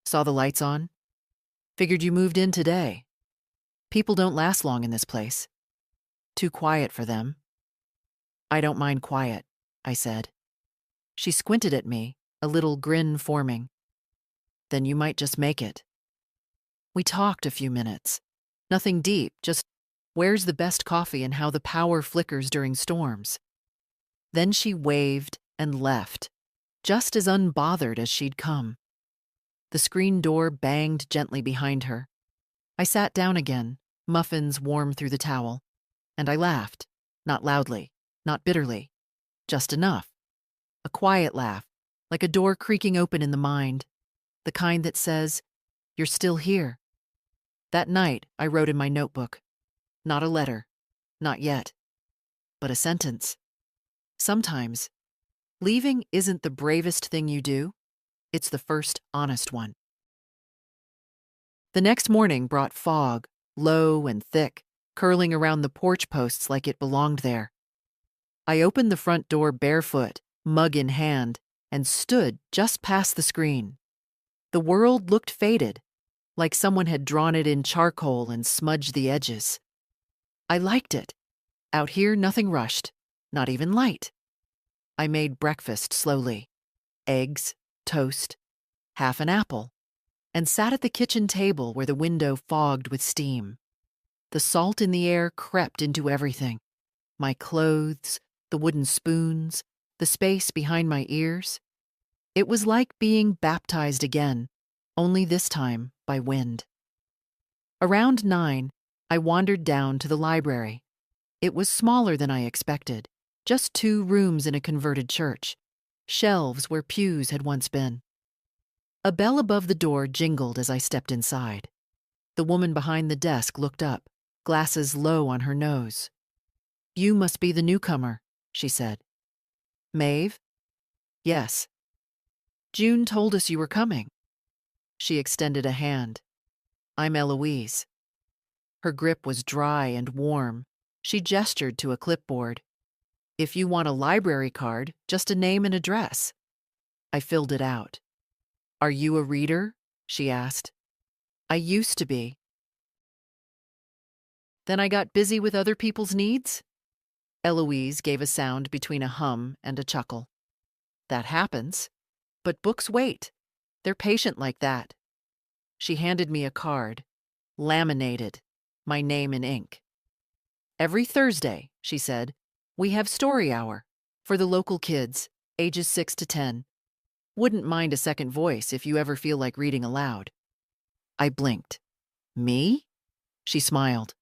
Speaker 1: "Saw the lights on? Figured you moved in today. People don't last long in this place. Too quiet for them." "I don't mind quiet," I said. She squinted at me, a little grin forming. "Then you might just make it." We talked a few minutes. Nothing deep, just where's the best coffee and how the power flickers during storms. Then she waved and left, just as unbothered as she'd come. The screen door banged gently behind her. I sat down again, muffins warm through the towel, and I laughed, not loudly, not bitterly, just enough. A quiet laugh, like a door creaking open in the mind, the kind that says, "You're still here." That night, I wrote in my notebook. Not a letter, not yet, but a sentence. Sometimes, leaving isn't the bravest thing you do, it's the first honest one. The next morning brought fog, low and thick, curling around the porch posts like it belonged there. I opened the front door barefoot, mug in hand, and stood just past the screen. The world looked faded, like someone had drawn it in charcoal and smudged the edges. I liked it. Out here, nothing rushed, not even light. I made breakfast slowly. Eggs, toast, half an apple, and sat at the kitchen table where the window fogged with steam. The salt in the air crept into everything. My clothes, the wooden spoons, the space behind my ears. It was like being baptized again, only this time by wind. Around 9, I wandered down to the library. It was smaller than I expected, just 2 rooms in a converted church, shelves where pews had once been. A bell above the door jingled as I stepped inside. The woman behind the desk looked up, glasses low on her nose. "You must be the newcomer," she said. "Maeve?" "Yes." "June told us you were coming." She extended a hand. "I'm Eloise." Her grip was dry and warm. She gestured to a clipboard. "If you want a library card, just a name and address." I filled it out. "Are you a reader?" she asked. "I used to be." "Then I got busy with other people's needs?" Eloise gave a sound between a hum and a chuckle. "That happens. But books wait. They're patient like that." She handed me a card, laminated, my name in ink. "Every Thursday," she said, "we have story hour for the local kids, ages 6 to 10. Wouldn't mind a second voice if you ever feel like reading aloud." I blinked. "Me?" She smiled.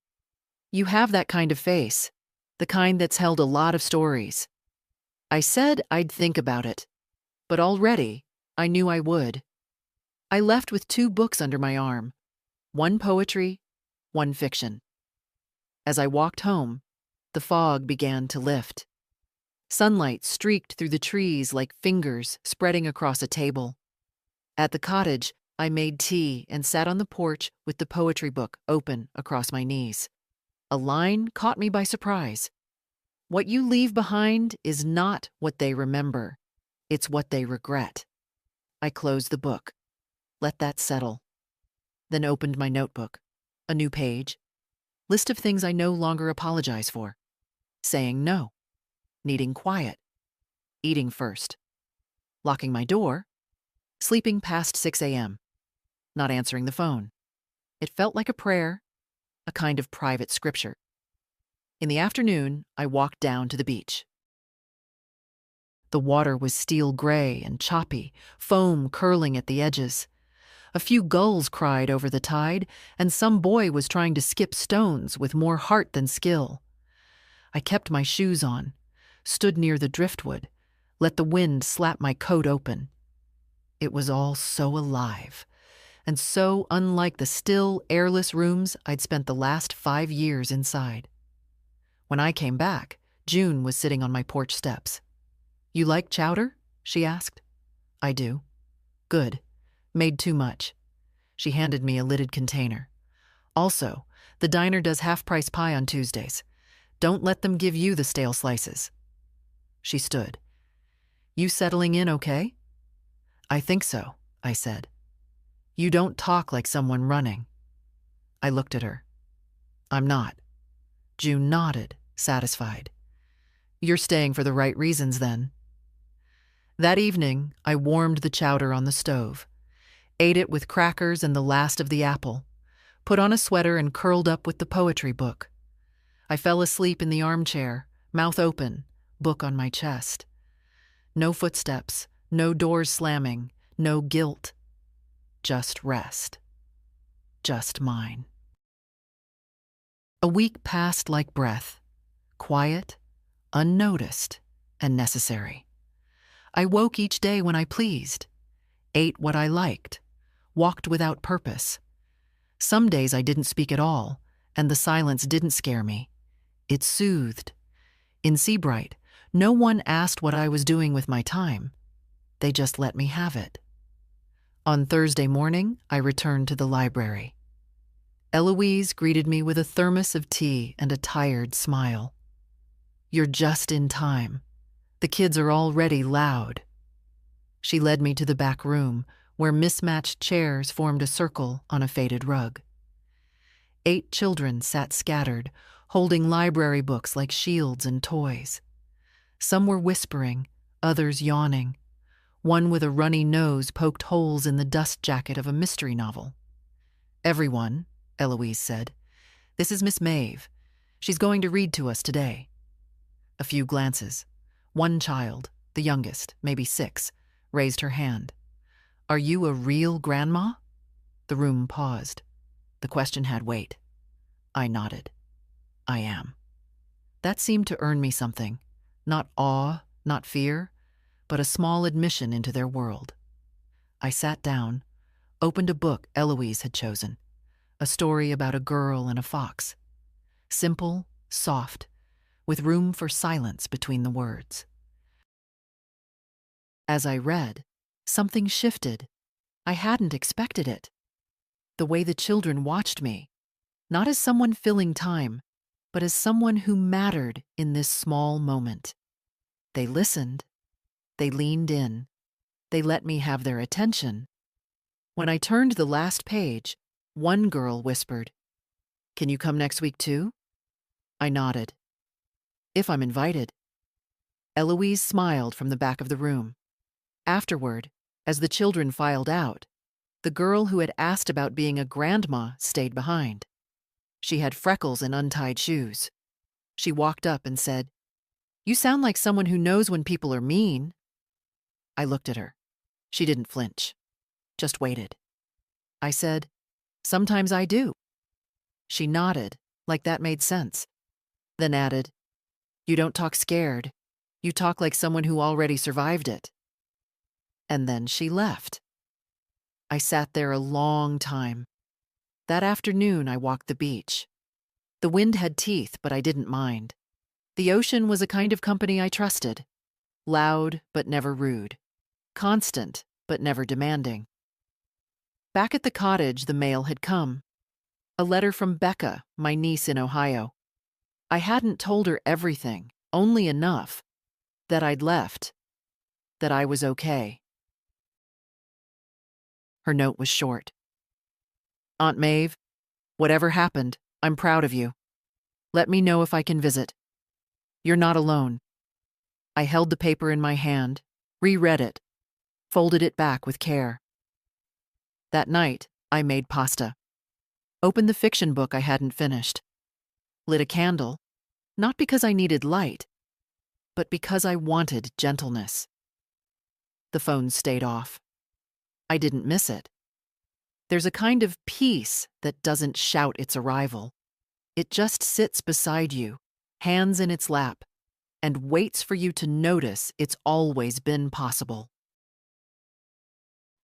Speaker 1: "You have that kind of face, the kind that's held a lot of stories." I said I'd think about it, but already I knew I would. I left with 2 books under my arm, one poetry, one fiction. As I walked home, the fog began to lift. Sunlight streaked through the trees like fingers spreading across a table. At the cottage, I made tea and sat on the porch with the poetry book open across my knees. A line caught me by surprise. What you leave behind is not what they remember. It's what they regret. I closed the book. Let that settle. Then opened my notebook. A new page. List of things I no longer apologize for. Saying no. Needing quiet. Eating first. Locking my door. Sleeping past 6 a.m. Not answering the phone. It felt like a prayer, a kind of private scripture. In the afternoon, I walked down to the beach. The water was steel gray and choppy, foam curling at the edges. A few gulls cried over the tide, and some boy was trying to skip stones with more heart than skill. I kept my shoes on, stood near the driftwood, let the wind slap my coat open. It was all so alive, and so unlike the still, airless rooms I'd spent the last 5 years inside. When I came back, June was sitting on my porch steps. "You like chowder?" she asked. "I do." "Good. Made too much." She handed me a lidded container. "Also, the diner does half-price pie on Tuesdays. Don't let them give you the stale slices." She stood. "You settling in okay?" "I think so," I said. "You don't talk like someone running." I looked at her. "I'm not." June nodded, satisfied. "You're staying for the right reasons, then." That evening, I warmed the chowder on the stove, ate it with crackers and the last of the apple, put on a sweater and curled up with the poetry book. I fell asleep in the armchair, mouth open, book on my chest. No footsteps, no doors slamming, no guilt. Just rest. Just mine. A week passed like breath, quiet, unnoticed, and necessary. I woke each day when I pleased, ate what I liked, walked without purpose. Some days I didn't speak at all, and the silence didn't scare me. It soothed. In Seabright, no one asked what I was doing with my time. They just let me have it. On Thursday morning, I returned to the library. Eloise greeted me with a thermos of tea and a tired smile. "You're just in time. The kids are already loud." She led me to the back room, where mismatched chairs formed a circle on a faded rug. 8 children sat scattered, holding library books like shields and toys. Some were whispering, others yawning. One with a runny nose poked holes in the dust jacket of a mystery novel. "Everyone," Eloise said. "This is Miss Maeve. She's going to read to us today." A few glances. One child, the youngest, maybe 6, raised her hand. "Are you a real grandma?" The room paused. The question had weight. I nodded. "I am." That seemed to earn me something. Not awe, not fear, but a small admission into their world. I sat down, opened a book Eloise had chosen, a story about a girl and a fox. Simple, soft, with room for silence between the words. As I read, something shifted. I hadn't expected it. The way the children watched me, not as someone filling time, but as someone who mattered in this small moment. They listened. They leaned in. They let me have their attention. When I turned the last page, one girl whispered, "Can you come next week too?" I nodded. "If I'm invited." Eloise smiled from the back of the room. Afterward, as the children filed out, the girl who had asked about being a grandma stayed behind. She had freckles and untied shoes. She walked up and said, "You sound like someone who knows when people are mean." I looked at her. She didn't flinch, just waited. I said, "Sometimes I do." She nodded, like that made sense, then added, "You don't talk scared. You talk like someone who already survived it." And then she left. I sat there a long time. That afternoon, I walked the beach. The wind had teeth, but I didn't mind. The ocean was a kind of company I trusted. Loud, but never rude. Constant, but never demanding. Back at the cottage, the mail had come. A letter from Becca, my niece in Ohio. I hadn't told her everything, only enough. That I'd left. That I was okay. Her note was short. Aunt Maeve, whatever happened, I'm proud of you. Let me know if I can visit. You're not alone. I held the paper in my hand, reread it, folded it back with care. That night, I made pasta. Opened the fiction book I hadn't finished. Lit a candle, not because I needed light, but because I wanted gentleness. The phone stayed off. I didn't miss it. There's a kind of peace that doesn't shout its arrival. It just sits beside you, hands in its lap, and waits for you to notice it's always been possible.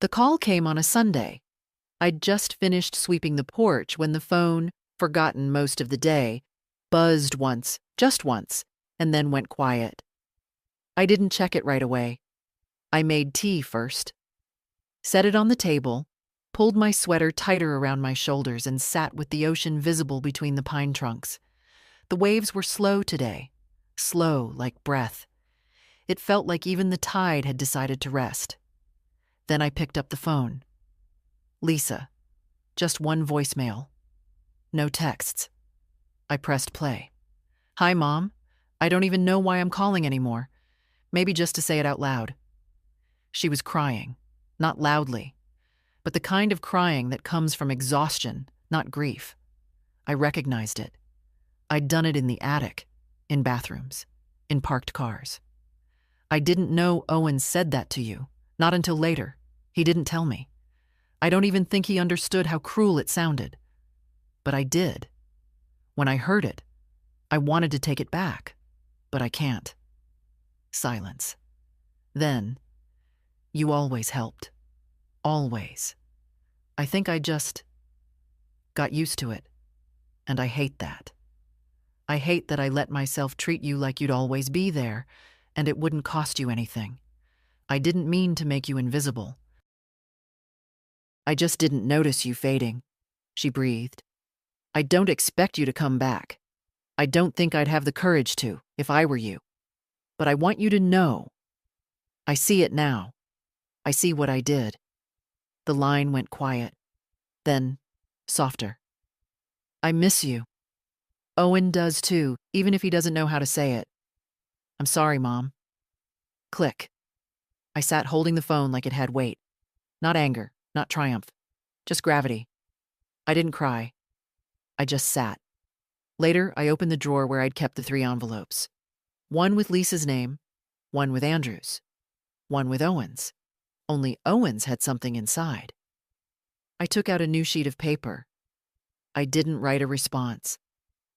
Speaker 1: The call came on a Sunday. I'd just finished sweeping the porch when the phone, forgotten most of the day, buzzed once, just once, and then went quiet. I didn't check it right away. I made tea first. Set it on the table, pulled my sweater tighter around my shoulders, and sat with the ocean visible between the pine trunks. The waves were slow today, slow like breath. It felt like even the tide had decided to rest. Then I picked up the phone. Lisa. Just one voicemail. No texts. I pressed play. Hi, Mom. I don't even know why I'm calling anymore. Maybe just to say it out loud. She was crying, not loudly, but the kind of crying that comes from exhaustion, not grief. I recognized it. I'd done it in the attic, in bathrooms, in parked cars. I didn't know Owen said that to you, not until later. He didn't tell me. I don't even think he understood how cruel it sounded. But I did. When I heard it, I wanted to take it back, but I can't. Silence. Then, you always helped. Always. I think I just got used to it, and I hate that. I hate that I let myself treat you like you'd always be there, and it wouldn't cost you anything. I didn't mean to make you invisible. I just didn't notice you fading, she breathed. I don't expect you to come back. I don't think I'd have the courage to, if I were you. But I want you to know. I see it now. I see what I did. The line went quiet. Then, softer. I miss you. Owen does too, even if he doesn't know how to say it. I'm sorry, Mom. Click. I sat holding the phone like it had weight. Not anger, not triumph. Just gravity. I didn't cry. I just sat. Later, I opened the drawer where I'd kept the 3 envelopes. One with Lisa's name, one with Andrew's, one with Owen's. Only Owen's had something inside. I took out a new sheet of paper. I didn't write a response.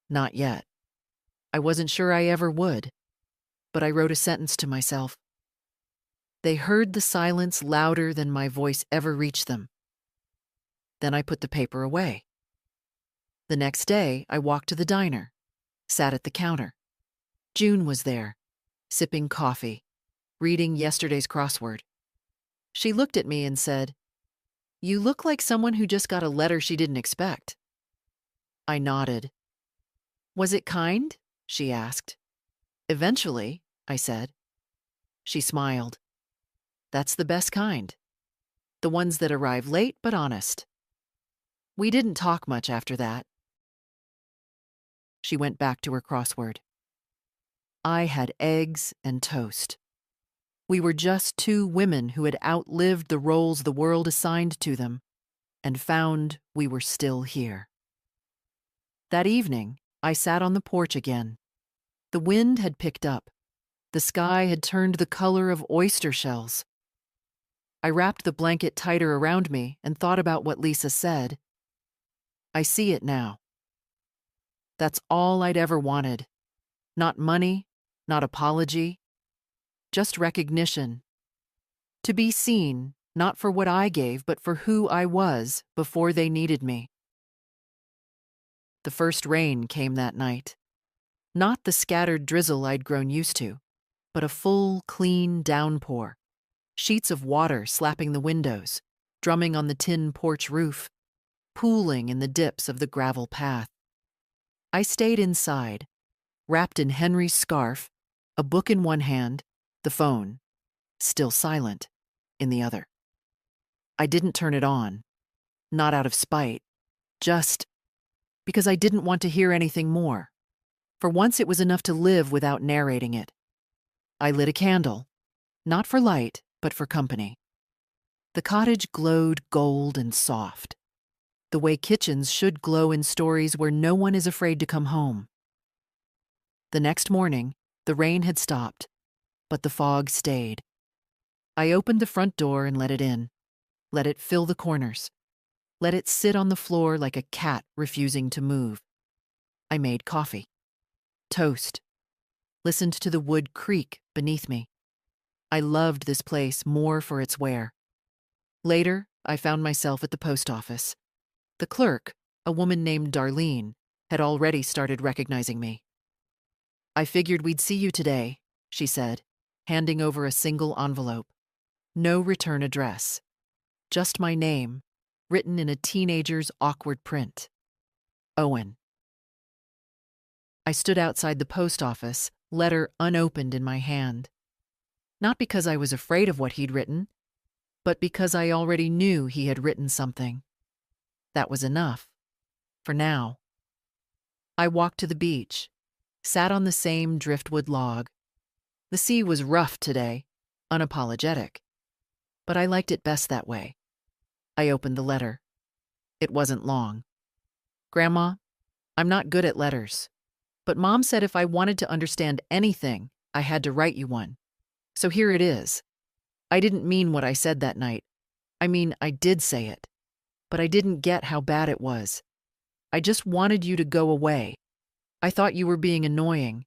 Speaker 1: Not yet. I wasn't sure I ever would. But I wrote a sentence to myself. They heard the silence louder than my voice ever reached them. Then I put the paper away. The next day, I walked to the diner, sat at the counter. June was there, sipping coffee, reading yesterday's crossword. She looked at me and said, "You look like someone who just got a letter she didn't expect." I nodded. "Was it kind?" she asked. "Eventually," I said. She smiled. "That's the best kind. The ones that arrive late but honest." We didn't talk much after that. She went back to her crossword. I had eggs and toast. We were just 2 women who had outlived the roles the world assigned to them and found we were still here. That evening, I sat on the porch again. The wind had picked up. The sky had turned the color of oyster shells. I wrapped the blanket tighter around me and thought about what Lisa said. I see it now. That's all I'd ever wanted. Not money, not apology, just recognition. To be seen, not for what I gave, but for who I was before they needed me. The first rain came that night. Not the scattered drizzle I'd grown used to, but a full, clean downpour. Sheets of water slapping the windows, drumming on the tin porch roof, pooling in the dips of the gravel path. I stayed inside, wrapped in Henry's scarf, a book in one hand, the phone, still silent, in the other. I didn't turn it on, not out of spite, just because I didn't want to hear anything more. For once it was enough to live without narrating it. I lit a candle, not for light, but for company. The cottage glowed gold and soft, the way kitchens should glow in stories where no one is afraid to come home. The next morning, the rain had stopped, but the fog stayed. I opened the front door and let it in, let it fill the corners, let it sit on the floor like a cat refusing to move. I made coffee, toast, listened to the wood creak beneath me. I loved this place more for its wear. Later, I found myself at the post office. The clerk, a woman named Darlene, had already started recognizing me. "I figured we'd see you today," she said, handing over a single envelope. No return address. Just my name, written in a teenager's awkward print. Owen. I stood outside the post office, letter unopened in my hand. Not because I was afraid of what he'd written, but because I already knew he had written something. That was enough. For now. I walked to the beach, sat on the same driftwood log. The sea was rough today, unapologetic. But I liked it best that way. I opened the letter. It wasn't long. "Grandma, I'm not good at letters, but Mom said if I wanted to understand anything, I had to write you one. So here it is. I didn't mean what I said that night. I mean, I did say it, but I didn't get how bad it was. I just wanted you to go away. I thought you were being annoying.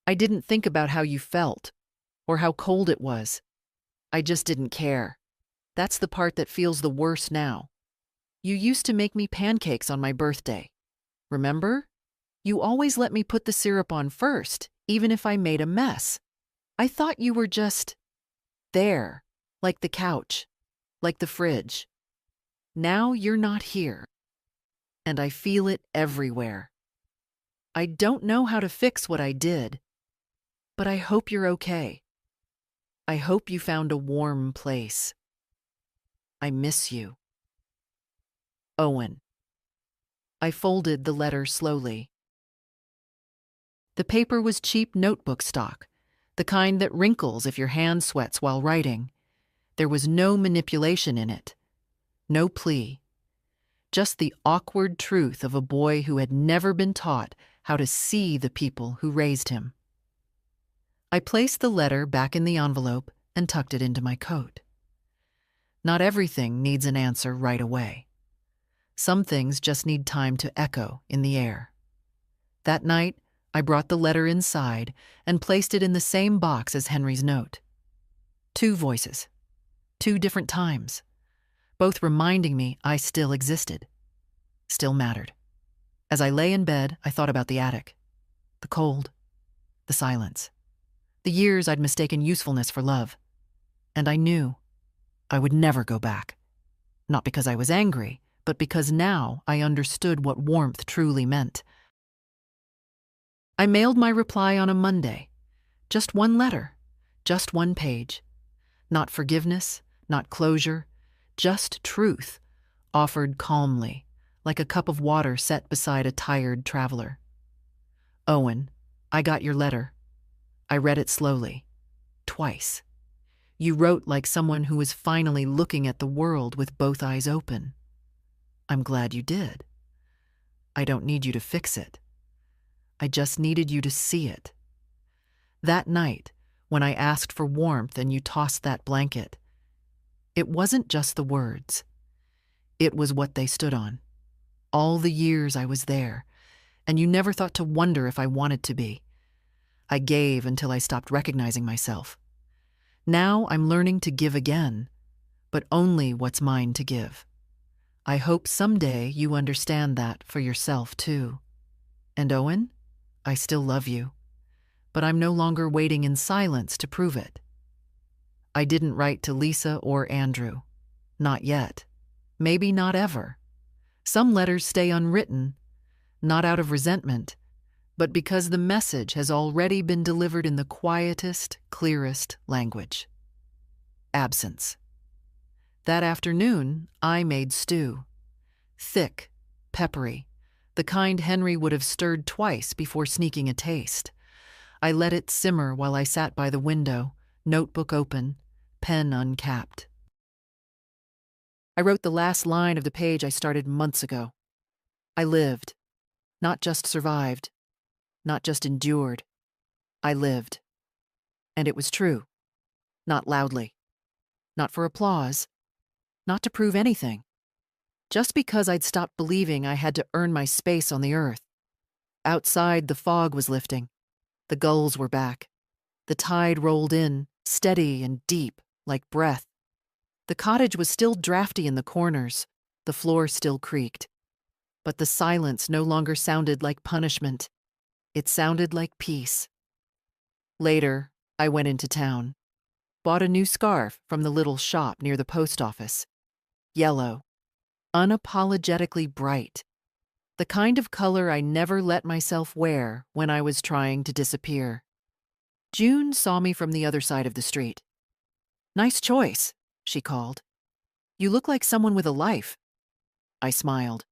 Speaker 1: I didn't think about how you felt, or how cold it was. I just didn't care. That's the part that feels the worst now. You used to make me pancakes on my birthday. Remember? You always let me put the syrup on first, even if I made a mess. I thought you were just there, like the couch, like the fridge. Now you're not here, and I feel it everywhere. I don't know how to fix what I did, but I hope you're okay. I hope you found a warm place. I miss you. Owen." I folded the letter slowly. The paper was cheap notebook stock, the kind that wrinkles if your hand sweats while writing. There was no manipulation in it, no plea, just the awkward truth of a boy who had never been taught how to see the people who raised him. I placed the letter back in the envelope and tucked it into my coat. Not everything needs an answer right away. Some things just need time to echo in the air. That night, I brought the letter inside and placed it in the same box as Henry's note. 2 voices, 2 different times, both reminding me I still existed, still mattered. As I lay in bed, I thought about the attic, the cold, the silence, the years I'd mistaken usefulness for love. And I knew I would never go back. Not because I was angry, but because now I understood what warmth truly meant. I mailed my reply on a Monday. Just one letter, just one page. Not forgiveness, not closure, just truth, offered calmly, like a cup of water set beside a tired traveler. "Owen, I got your letter. I read it slowly, twice. You wrote like someone who was finally looking at the world with both eyes open. I'm glad you did. I don't need you to fix it. I just needed you to see it. That night, when I asked for warmth and you tossed that blanket, it wasn't just the words. It was what they stood on. All the years I was there, and you never thought to wonder if I wanted to be. I gave until I stopped recognizing myself. Now I'm learning to give again, but only what's mine to give. I hope someday you understand that for yourself, too. And Owen, I still love you, but I'm no longer waiting in silence to prove it. I didn't write to Lisa or Andrew. Not yet. Maybe not ever. Some letters stay unwritten, not out of resentment, but because the message has already been delivered in the quietest, clearest language. Absence. That afternoon, I made stew. Thick, peppery, the kind Henry would have stirred twice before sneaking a taste. I let it simmer while I sat by the window, notebook open, pen uncapped. I wrote the last line of the page I started months ago. I lived, not just survived, not just endured. I lived. And it was true. Not loudly. Not for applause. Not to prove anything. Just because I'd stopped believing I had to earn my space on the earth. Outside, the fog was lifting. The gulls were back. The tide rolled in, steady and deep, like breath. The cottage was still drafty in the corners. The floor still creaked. But the silence no longer sounded like punishment. It sounded like peace. Later, I went into town. Bought a new scarf from the little shop near the post office. Yellow. Unapologetically bright. The kind of color I never let myself wear when I was trying to disappear. June saw me from the other side of the street. "Nice choice," she called. "You look like someone with a life." I smiled.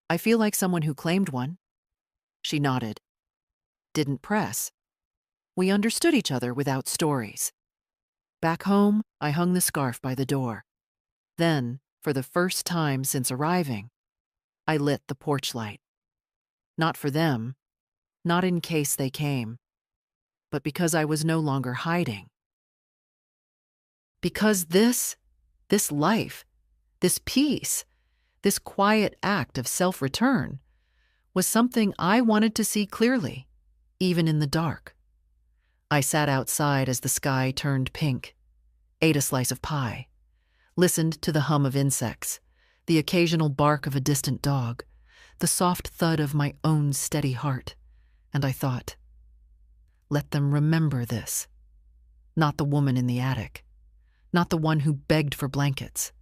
Speaker 1: "I feel like someone who claimed one." She nodded. Didn't press. We understood each other without stories. Back home, I hung the scarf by the door. Then, for the first time since arriving, I lit the porch light. Not for them, not in case they came, but because I was no longer hiding. Because this life, this peace, this quiet act of self-return was something I wanted to see clearly, even in the dark. I sat outside as the sky turned pink, ate a slice of pie, listened to the hum of insects, the occasional bark of a distant dog, the soft thud of my own steady heart, and I thought, let them remember this. Not the woman in the attic, not the one who begged for blankets,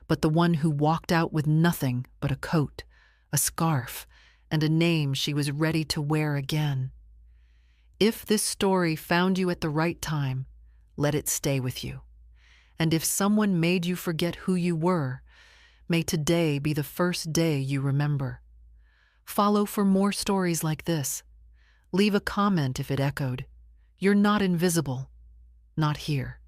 Speaker 1: but the one who walked out with nothing but a coat, a scarf, and a name she was ready to wear again. If this story found you at the right time, let it stay with you. And if someone made you forget who you were, may today be the first day you remember. Follow for more stories like this. Leave a comment if it echoed. You're not invisible. Not here.